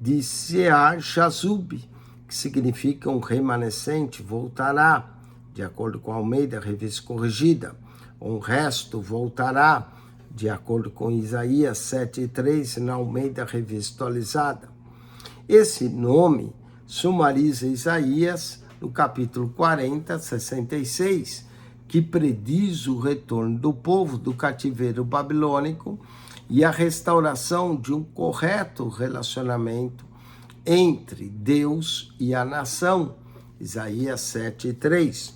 A: de Sear-Jazub, que significa um remanescente voltará, de acordo com a Almeida Revista Corrigida. Um resto voltará, de acordo com Isaías 7:3, na Almeida Revista Atualizada. Esse nome sumariza Isaías no capítulo 40, 66, que prediz o retorno do povo do cativeiro babilônico e a restauração de um correto relacionamento entre Deus e a nação, Isaías 7:3.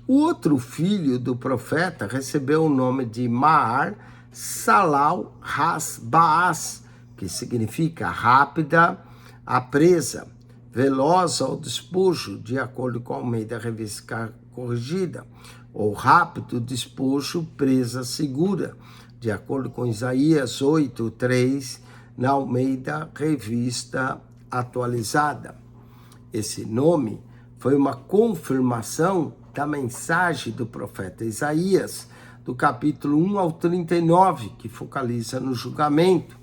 A: O outro filho do profeta recebeu o nome de Maar Salal Has-Baas, que significa rápida à presa, veloz ao despojo, de acordo com a Almeida Revista Corrigida, ou rápido despojo, presa segura, de acordo com Isaías 8:3, na Almeida Revista Atualizada. Esse nome foi uma confirmação da mensagem do profeta Isaías, do capítulo 1 ao 39, que focaliza no julgamento,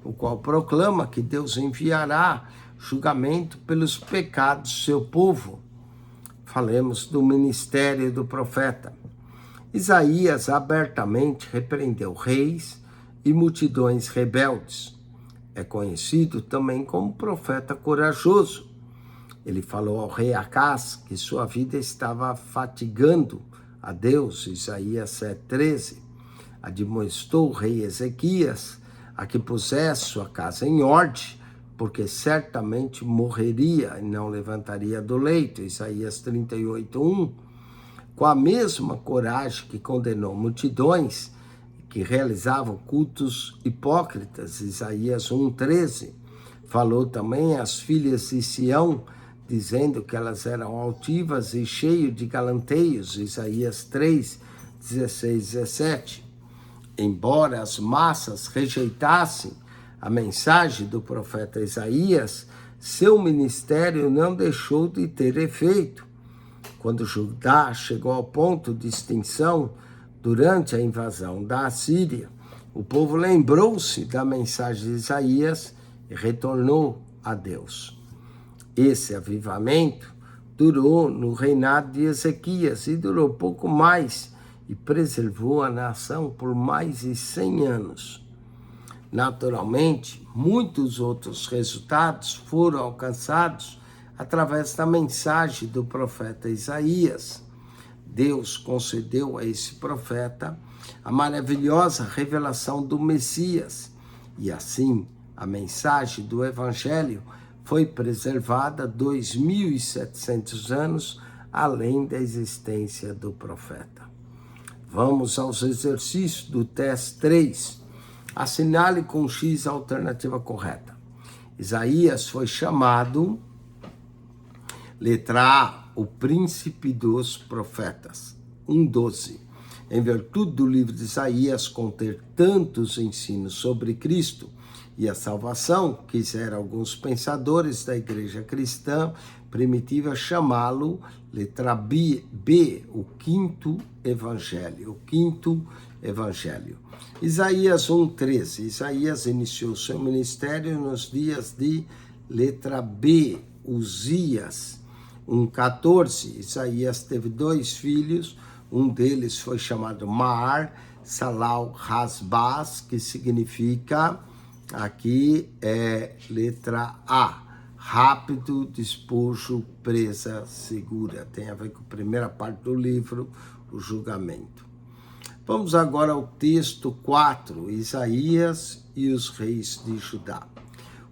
A: o qual proclama que Deus enviará julgamento pelos pecados do seu povo. Falemos do ministério do profeta. Isaías abertamente repreendeu reis e multidões rebeldes. É conhecido também como profeta corajoso. Ele falou ao rei Acás que sua vida estava fatigando a Deus, Isaías 7:13. Admoestou o rei Ezequias a que pusesse sua casa em ordem, porque certamente morreria e não levantaria do leito, Isaías 38:1. Com a mesma coragem que condenou multidões que realizavam cultos hipócritas, Isaías 1:13. Falou também às filhas de Sião, dizendo que elas eram altivas e cheias de galanteios, Isaías 3:16-17. Embora as massas rejeitassem a mensagem do profeta Isaías, seu ministério não deixou de ter efeito. Quando Judá chegou ao ponto de extinção durante a invasão da Assíria, o povo lembrou-se da mensagem de Isaías e retornou a Deus. Esse avivamento durou no reinado de Ezequias e durou pouco mais e preservou a nação por mais de 100 anos. Naturalmente, muitos outros resultados foram alcançados através da mensagem do profeta Isaías. Deus concedeu a esse profeta a maravilhosa revelação do Messias, e assim a mensagem do Evangelho foi preservada 2.700 anos além da existência do profeta. Vamos aos exercícios do teste 3. Assinale com X a alternativa correta. Isaías foi chamado, letra A, o príncipe dos profetas. 1:12. Em virtude do livro de Isaías conter tantos ensinos sobre Cristo e a salvação, quiseram alguns pensadores da igreja cristã primitiva chamá-lo, letra B, o quinto evangelho. Isaías 1:13. Isaías iniciou seu ministério nos dias de, letra B, Uzias. 1:14. Isaías teve 2 filhos, um deles foi chamado Maar Salal Has-Baas, que significa, aqui é letra A, rápido, despojo, presa, segura. Tem a ver com a primeira parte do livro, o julgamento. Vamos agora ao texto 4, Isaías e os reis de Judá.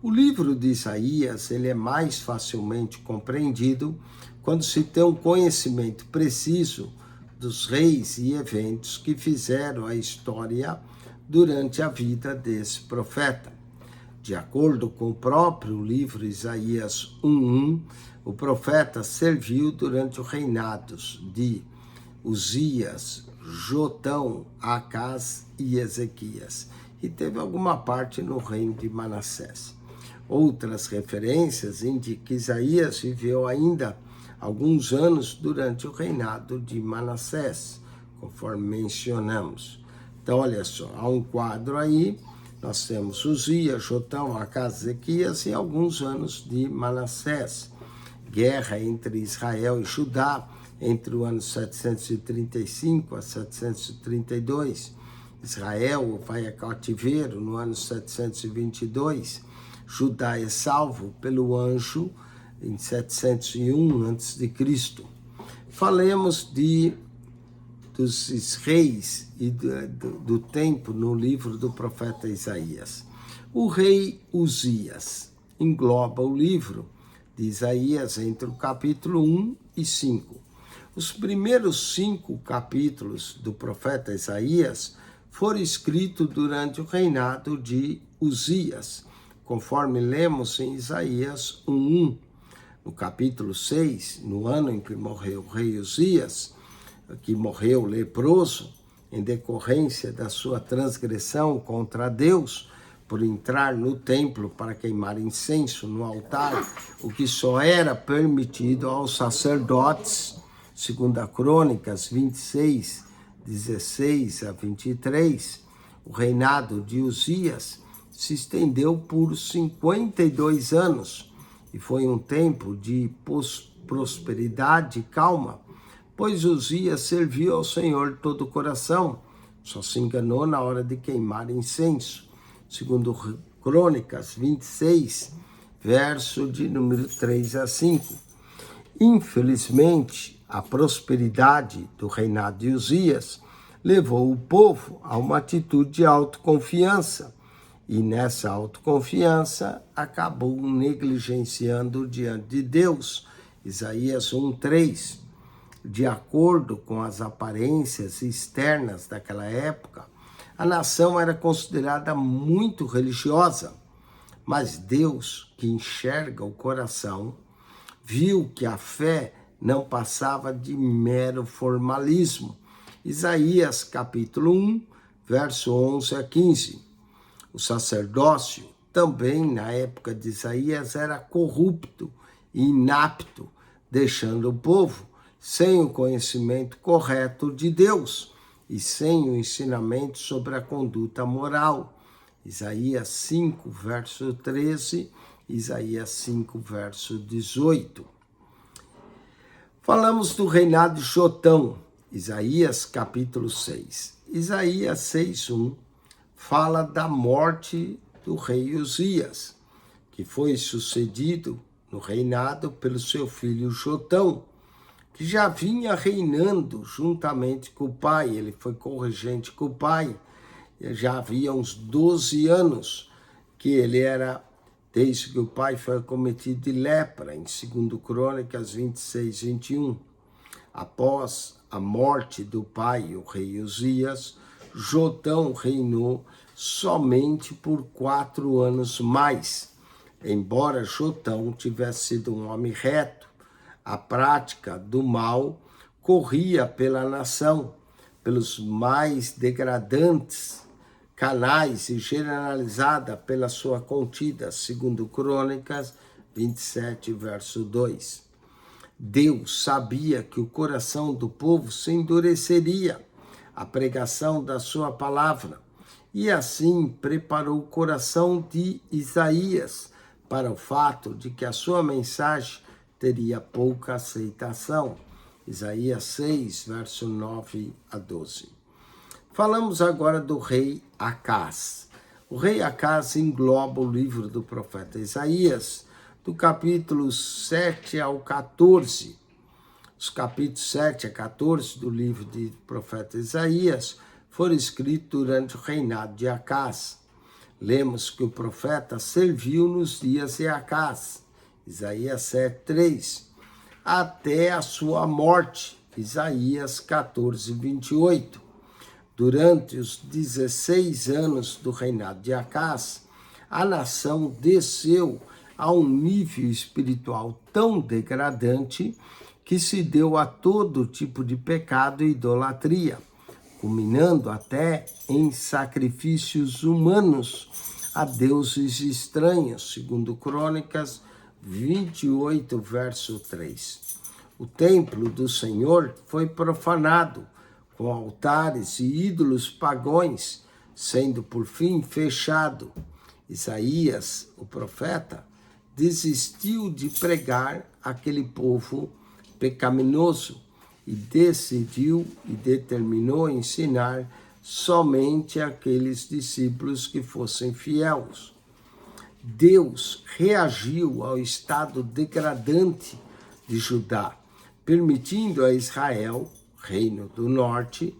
A: O livro de Isaías ele é mais facilmente compreendido quando se tem um conhecimento preciso dos reis e eventos que fizeram a história durante a vida desse profeta. De acordo com o próprio livro Isaías 1:1, o profeta serviu durante os reinados de Uzias, Jotão, Acás e Ezequias, e teve alguma parte no reino de Manassés. Outras referências indicam que Isaías viveu ainda alguns anos durante o reinado de Manassés, conforme mencionamos. Então, olha só, há um quadro aí, nós temos Uzias, Jotão, Acás, Ezequias e alguns anos de Manassés. Guerra entre Israel e Judá, entre o ano 735 a 732. Israel vai a cativeiro no ano 722. Judá é salvo pelo anjo em 701 a.C. Falemos de dos reis e do tempo no livro do profeta Isaías. O rei Uzias engloba o livro de Isaías entre o capítulo 1 e 5. Os primeiros 5 capítulos do profeta Isaías foram escritos durante o reinado de Uzias, conforme lemos em Isaías 1:1. No capítulo 6, no ano em que morreu o rei Uzias, que morreu leproso, em decorrência da sua transgressão contra Deus, por entrar no templo para queimar incenso no altar, o que só era permitido aos sacerdotes, segundo a Crônicas 26, 16 a 23, o reinado de Uzias se estendeu por 52 anos e foi um tempo de prosperidade e calma, pois Uzias serviu ao Senhor de todo o coração, só se enganou na hora de queimar incenso, segundo Crônicas 26, verso de número 3 a 5. Infelizmente, a prosperidade do reinado de Uzias levou o povo a uma atitude de autoconfiança, e nessa autoconfiança acabou negligenciando diante de Deus. Isaías 1:3. De acordo com as aparências externas daquela época, a nação era considerada muito religiosa, mas Deus, que enxerga o coração, viu que a fé não passava de mero formalismo. Isaías capítulo 1, verso 11 a 15. O sacerdócio também, na época de Isaías, era corrupto e inapto, deixando o povo sem o conhecimento correto de Deus e sem o ensinamento sobre a conduta moral. Isaías 5, verso 13, Isaías 5, verso 18. Falamos do reinado de Jotão, Isaías capítulo 6. Isaías 6:1 fala da morte do rei Uzias, que foi sucedido no reinado pelo seu filho Jotão, que já vinha reinando juntamente com o pai. Ele foi corregente com o pai. Já havia uns 12 anos que ele era, desde que o pai foi acometido de lepra, em 2 Crônicas 26, 21. Após a morte do pai, o rei Uzias, Jotão reinou somente por 4 anos mais. Embora Jotão tivesse sido um homem reto, a prática do mal corria pela nação, pelos mais degradantes canais e generalizada pela sua contida, segundo Crônicas 27, verso 2. Deus sabia que o coração do povo se endureceria à pregação da sua palavra, e assim preparou o coração de Isaías para o fato de que a sua mensagem teria pouca aceitação. Isaías 6, verso 9 a 12. Falamos agora do rei Acaz. O rei Acaz engloba o livro do profeta Isaías, do capítulo 7 ao 14. Os capítulos 7 a 14 do livro do profeta Isaías foram escritos durante o reinado de Acaz. Lemos que o profeta serviu nos dias de Acaz, Isaías 7:3, até a sua morte, Isaías 14:28. Durante os 16 anos do reinado de Acaz, a nação desceu a um nível espiritual tão degradante que se deu a todo tipo de pecado e idolatria, culminando até em sacrifícios humanos a deuses estranhos, segundo Crônicas 28, verso 3. O templo do Senhor foi profanado, com altares e ídolos pagãos, sendo por fim fechado. Isaías, o profeta, desistiu de pregar aquele povo pecaminoso e decidiu e determinou ensinar somente aqueles discípulos que fossem fiéis. Deus reagiu ao estado degradante de Judá, permitindo a Israel Reino do Norte,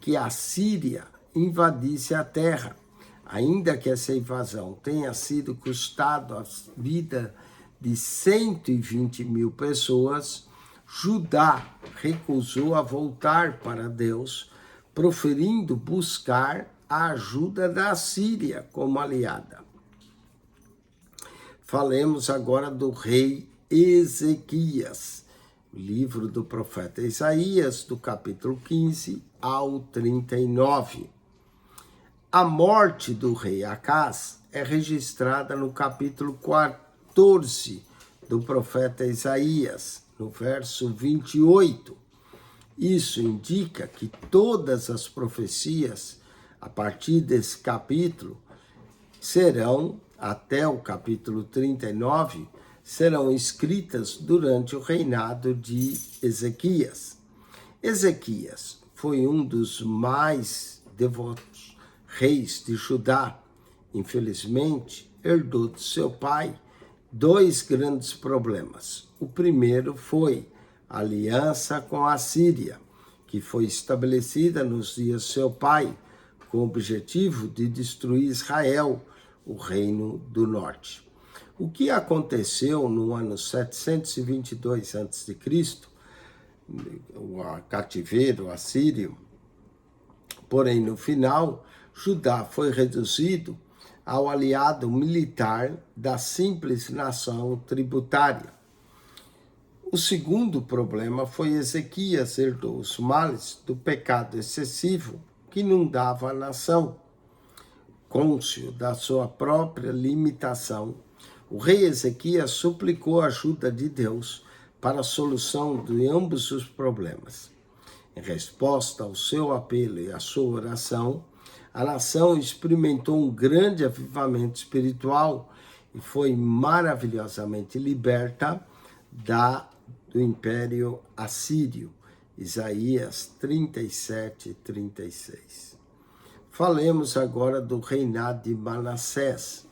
A: que a Síria invadisse a terra. Ainda que essa invasão tenha sido custado a vida de 120 mil pessoas, Judá recusou a voltar para Deus, proferindo buscar a ajuda da Síria como aliada. Falemos agora do rei Ezequias, livro do profeta Isaías, do capítulo 15 ao 39. A morte do rei Acaz é registrada no capítulo 14 do profeta Isaías, no verso 28. Isso indica que todas as profecias, a partir desse capítulo, serão, até o capítulo 39, serão escritas durante o reinado de Ezequias. Ezequias foi um dos mais devotos reis de Judá. Infelizmente, herdou de seu pai dois grandes problemas. O primeiro foi a aliança com a Síria, que foi estabelecida nos dias de seu pai, com o objetivo de destruir Israel, o reino do norte. O que aconteceu no ano 722 a.C., o cativeiro assírio, porém no final, Judá foi reduzido ao aliado militar da simples nação tributária. O segundo problema foi Ezequias herdou os males do pecado excessivo que inundava a nação. Cônscio da sua própria limitação, o rei Ezequias suplicou a ajuda de Deus para a solução de ambos os problemas. Em resposta ao seu apelo e à sua oração, a nação experimentou um grande avivamento espiritual e foi maravilhosamente liberta do Império Assírio. Isaías 37, 36. Falemos agora do reinado de Manassés.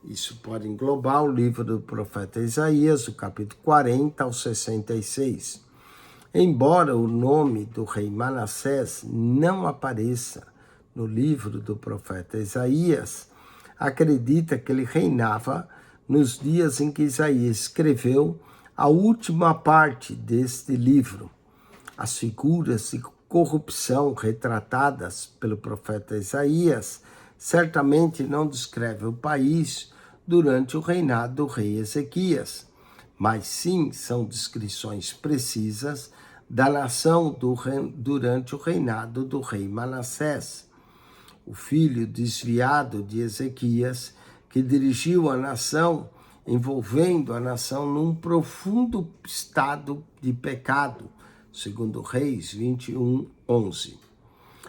A: Isso pode englobar o livro do profeta Isaías, do capítulo 40 ao 66. Embora o nome do rei Manassés não apareça no livro do profeta Isaías, acredita que ele reinava nos dias em que Isaías escreveu a última parte deste livro. As figuras de corrupção retratadas pelo profeta Isaías certamente não descrevem o país durante o reinado do rei Ezequias, mas sim são descrições precisas da nação durante o reinado do rei Manassés, o filho desviado de Ezequias, que dirigiu a nação, envolvendo a nação num profundo estado de pecado, segundo Reis 21, 11.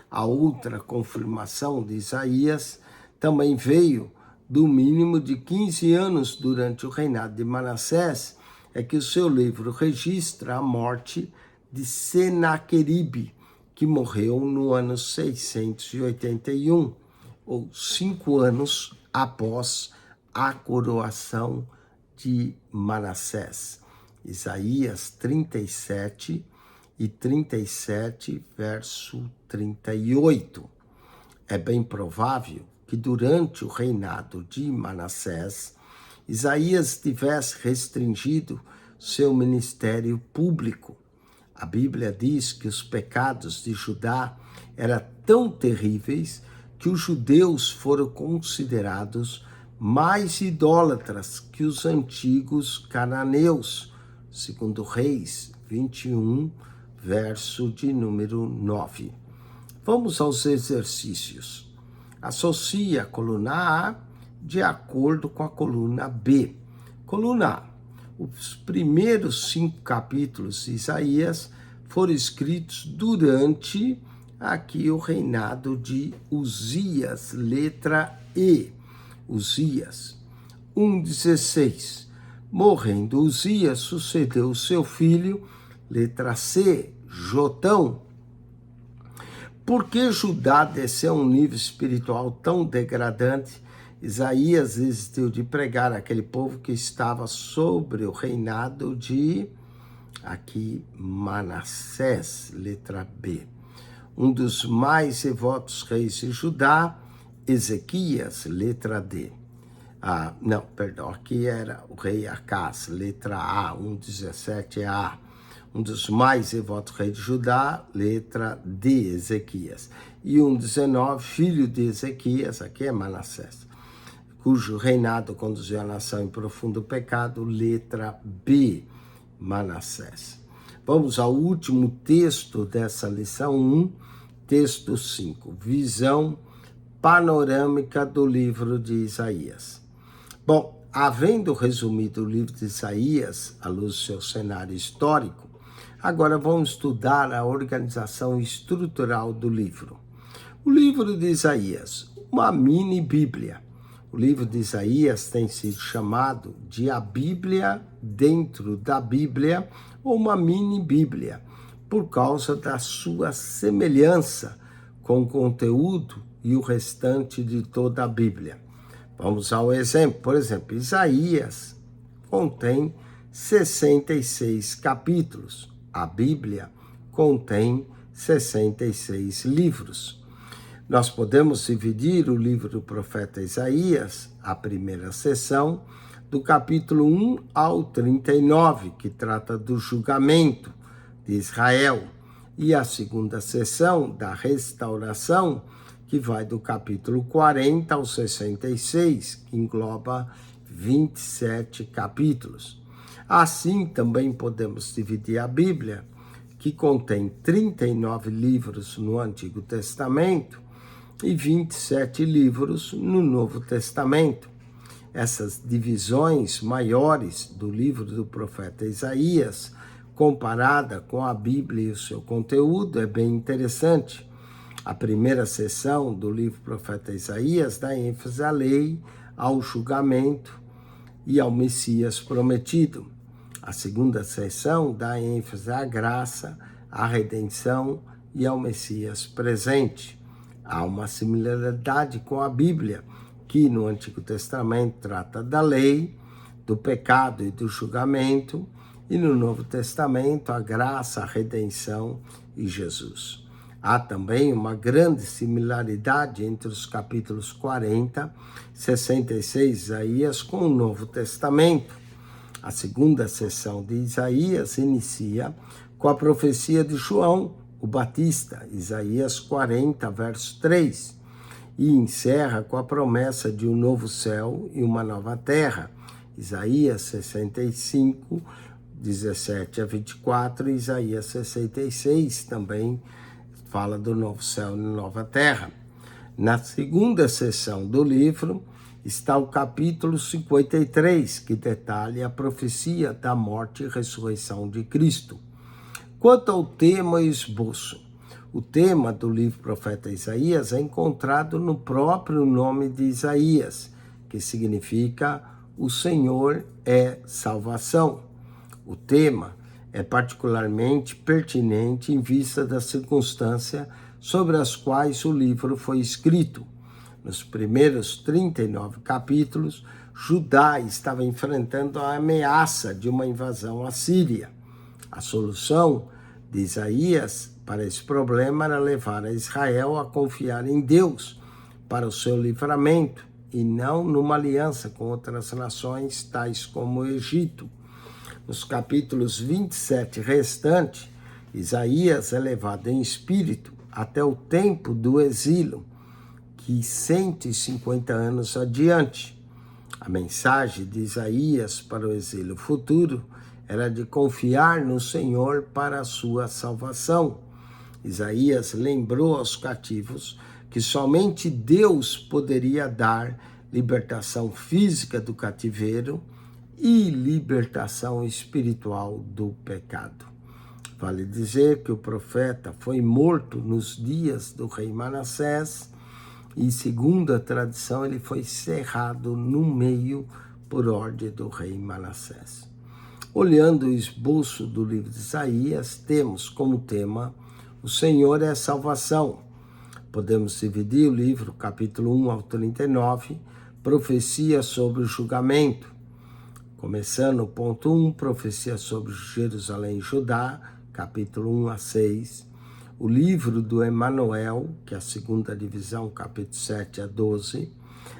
A: A outra confirmação de Isaías também veio do mínimo de 15 anos durante o reinado de Manassés, é que o seu livro registra a morte de Senaqueribe, que morreu no ano 681, ou 5 anos após a coroação de Manassés. Isaías 37 e 37, verso 38. É bem provável que durante o reinado de Manassés, Isaías tivesse restringido seu ministério público. A Bíblia diz que os pecados de Judá eram tão terríveis que os judeus foram considerados mais idólatras que os antigos cananeus, segundo Reis 21, verso de número 9. Vamos aos exercícios. Associe a coluna A de acordo com a coluna B. Coluna A. Os primeiros 5 capítulos de Isaías foram escritos durante aqui o reinado de Uzias, letra E. Uzias. 1,16. Morrendo Uzias, sucedeu seu filho, letra C, Jotão. Por que Judá desceu a um nível espiritual tão degradante? Isaías desistiu de pregar aquele povo que estava sobre o reinado de Aqui, Manassés, letra B. Um dos mais devotos reis de Judá, Ezequias, letra D. Aqui era o rei Acás, letra A, 1,17 é A. Um dos mais devotos reis de Judá, letra D, Ezequias. E 1,19, filho de Ezequias, aqui é Manassés, cujo reinado conduziu a nação em profundo pecado, letra B, Manassés. Vamos ao último texto dessa lição 1, texto 5, visão panorâmica do livro de Isaías. Bom, havendo resumido o livro de Isaías à luz do seu cenário histórico, agora vamos estudar a organização estrutural do livro. O livro de Isaías, uma mini Bíblia. O livro de Isaías tem sido chamado de a Bíblia dentro da Bíblia, ou uma mini Bíblia, por causa da sua semelhança com o conteúdo e o restante de toda a Bíblia. Vamos ao exemplo. Por exemplo, Isaías contém 66 capítulos. A Bíblia contém 66 livros. Nós podemos dividir o livro do profeta Isaías, a primeira seção, do capítulo 1 ao 39, que trata do julgamento de Israel, e a segunda seção, da restauração, que vai do capítulo 40 ao 66, que engloba 27 capítulos. Assim, também podemos dividir a Bíblia, que contém 39 livros no Antigo Testamento e 27 livros no Novo Testamento. Essas divisões maiores do livro do profeta Isaías, comparada com a Bíblia e o seu conteúdo, é bem interessante. A primeira seção do livro do profeta Isaías dá ênfase à lei, ao julgamento e ao Messias prometido. A segunda seção dá ênfase à graça, à redenção e ao Messias presente. Há uma similaridade com a Bíblia, que no Antigo Testamento trata da lei, do pecado e do julgamento, e no Novo Testamento a graça, a redenção e Jesus. Há também uma grande similaridade entre os capítulos 40, 66 Isaías com o Novo Testamento. A segunda seção de Isaías inicia com a profecia de João, o Batista, Isaías 40, verso 3, e encerra com a promessa de um novo céu e uma nova terra, Isaías 65, 17 a 24, e Isaías 66 também fala do novo céu e nova terra. Na segunda seção do livro está o capítulo 53, que detalha a profecia da morte e ressurreição de Cristo. Quanto ao tema e esboço, o tema do livro profeta Isaías é encontrado no próprio nome de Isaías, que significa o Senhor é salvação. O tema é particularmente pertinente em vista da circunstância sobre as quais o livro foi escrito. Nos primeiros 39 capítulos, Judá estava enfrentando a ameaça de uma invasão assíria. A solução de Isaías para esse problema era levar a Israel a confiar em Deus para o seu livramento e não numa aliança com outras nações, tais como o Egito. Nos capítulos 27 restantes, Isaías é levado em espírito até o tempo do exílio, que 150 anos adiante. A mensagem de Isaías para o exílio futuro era de confiar no Senhor para a sua salvação. Isaías lembrou aos cativos que somente Deus poderia dar libertação física do cativeiro e libertação espiritual do pecado. Vale dizer que o profeta foi morto nos dias do rei Manassés e, segundo a tradição, ele foi cerrado no meio por ordem do rei Manassés. Olhando o esboço do livro de Isaías, temos como tema o Senhor é salvação. Podemos dividir o livro, capítulo 1 ao 39, profecia sobre o julgamento. Começando, ponto 1, profecia sobre Jerusalém e Judá, capítulo 1 a 6. O livro do Emanuel, que é a segunda divisão, capítulo 7 a 12.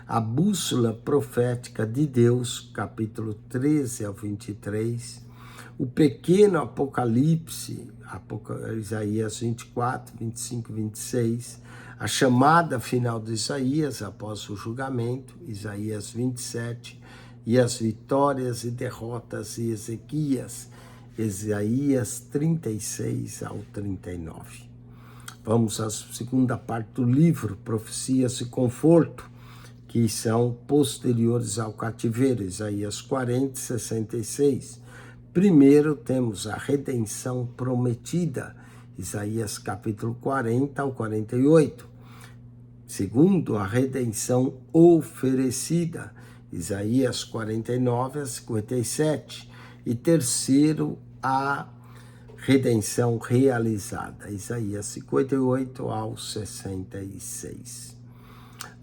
A: A bússola profética de Deus, capítulo 13 ao 23. O pequeno Apocalipse, Isaías 24, 25 e 26. A chamada final de Isaías após o julgamento, Isaías 27. E as vitórias e derrotas de Ezequias, Isaías 36 ao 39. Vamos à segunda parte do livro, Profecias e Conforto, que são posteriores ao cativeiro, Isaías 40 e 66. Primeiro temos a redenção prometida, Isaías capítulo 40 ao 48. Segundo, a redenção oferecida, Isaías 49 a 57. E terceiro, a redenção realizada, Isaías 58 ao 66.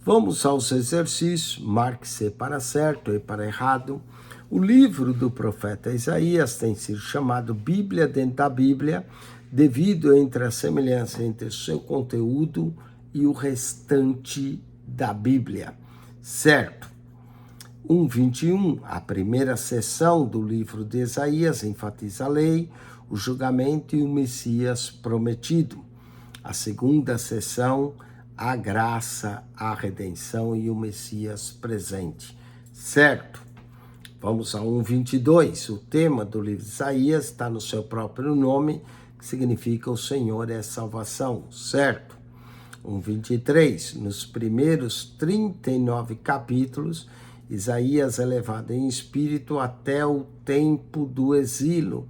A: Vamos aos exercícios, marque-se para certo e para errado. O livro do profeta Isaías tem sido chamado Bíblia dentro da Bíblia, devido entre a semelhança entre o seu conteúdo e o restante da Bíblia, certo? 1:21, a primeira seção do livro de Isaías enfatiza a lei, o julgamento e o Messias prometido. A segunda seção, a graça, a redenção e o Messias presente, certo? Vamos a 1:22, o tema do livro de Isaías está no seu próprio nome, que significa o Senhor é salvação, certo? 1:23, nos primeiros 39 capítulos, Isaías é levado em espírito até o tempo do exílio,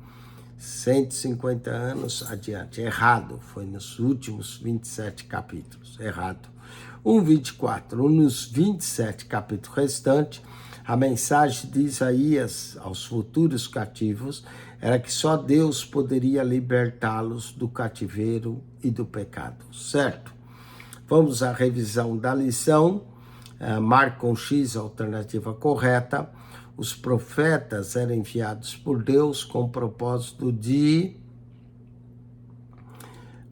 A: 150 anos adiante. Errado, foi nos últimos 27 capítulos, errado. 1:24, nos 27 capítulos restantes, a mensagem de Isaías aos futuros cativos era que só Deus poderia libertá-los do cativeiro e do pecado, certo? Vamos à revisão da lição. Marque com X a alternativa correta. Os profetas eram enviados por Deus com o propósito de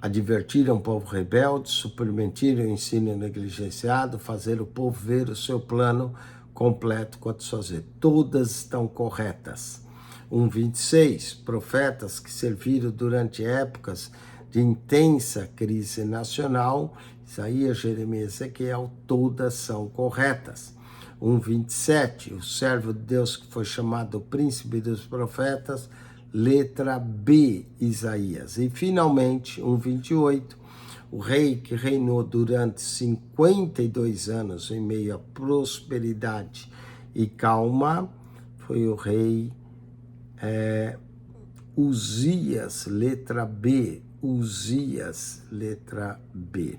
A: advertir um povo rebelde, submeter o ensino negligenciado, fazer o povo ver o seu plano completo quanto fazer. Todas estão corretas. 1:26, profetas que serviram durante épocas de intensa crise nacional, Isaías, Jeremias e Ezequiel, todas são corretas. 1:27, o servo de Deus que foi chamado príncipe dos profetas, letra B, Isaías. E finalmente, 1:28, o rei que reinou durante 52 anos em meio à prosperidade e calma, foi o rei Uzias, letra B, Uzias, letra B.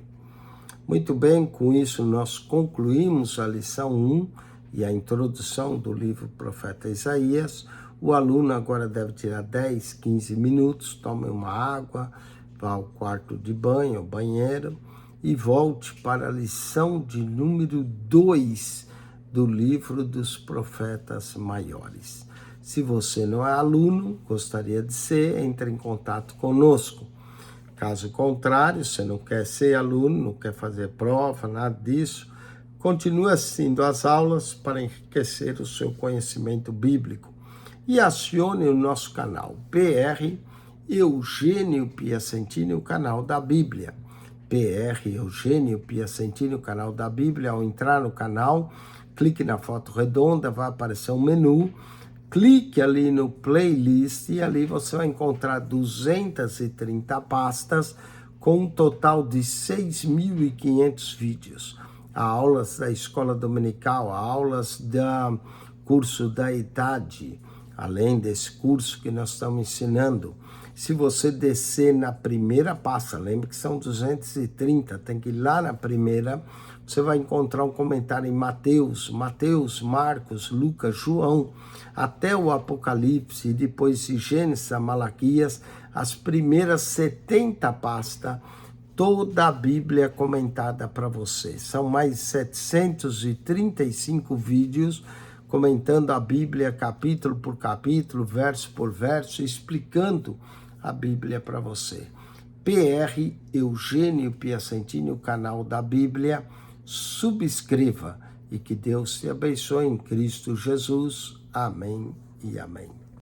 A: Muito bem, com isso nós concluímos a lição 1 e a introdução do livro Profeta Isaías. O aluno agora deve tirar 10, 15 minutos, tome uma água, vá ao quarto de banho, ao banheiro, e volte para a lição de número 2 do livro dos Profetas Maiores. Se você não é aluno, gostaria de ser, entre em contato conosco. Caso contrário, você não quer ser aluno, não quer fazer prova, nada disso, continue assistindo às aulas para enriquecer o seu conhecimento bíblico. E acione o nosso canal PR Eugênio Piacentini, o canal da Bíblia. PR Eugênio Piacentini, o canal da Bíblia. Ao entrar no canal, clique na foto redonda, vai aparecer um menu. Clique ali no playlist e ali você vai encontrar 230 pastas com um total de 6.500 vídeos. Há aulas da escola dominical, há aulas do curso da idade, além desse curso que nós estamos ensinando. Se você descer na primeira pasta, lembre que são 230, tem que ir lá na primeira, você vai encontrar um comentário em Mateus, Marcos, Lucas, João, até o Apocalipse, e depois de Gênesis a Malaquias, as primeiras 70 pastas, toda a Bíblia comentada para você. São mais 735 vídeos comentando a Bíblia capítulo por capítulo, verso por verso, explicando a Bíblia para você. PR Eugênio Piacentini, o canal da Bíblia, subscreva e que Deus te abençoe em Cristo Jesus. Amém e amém.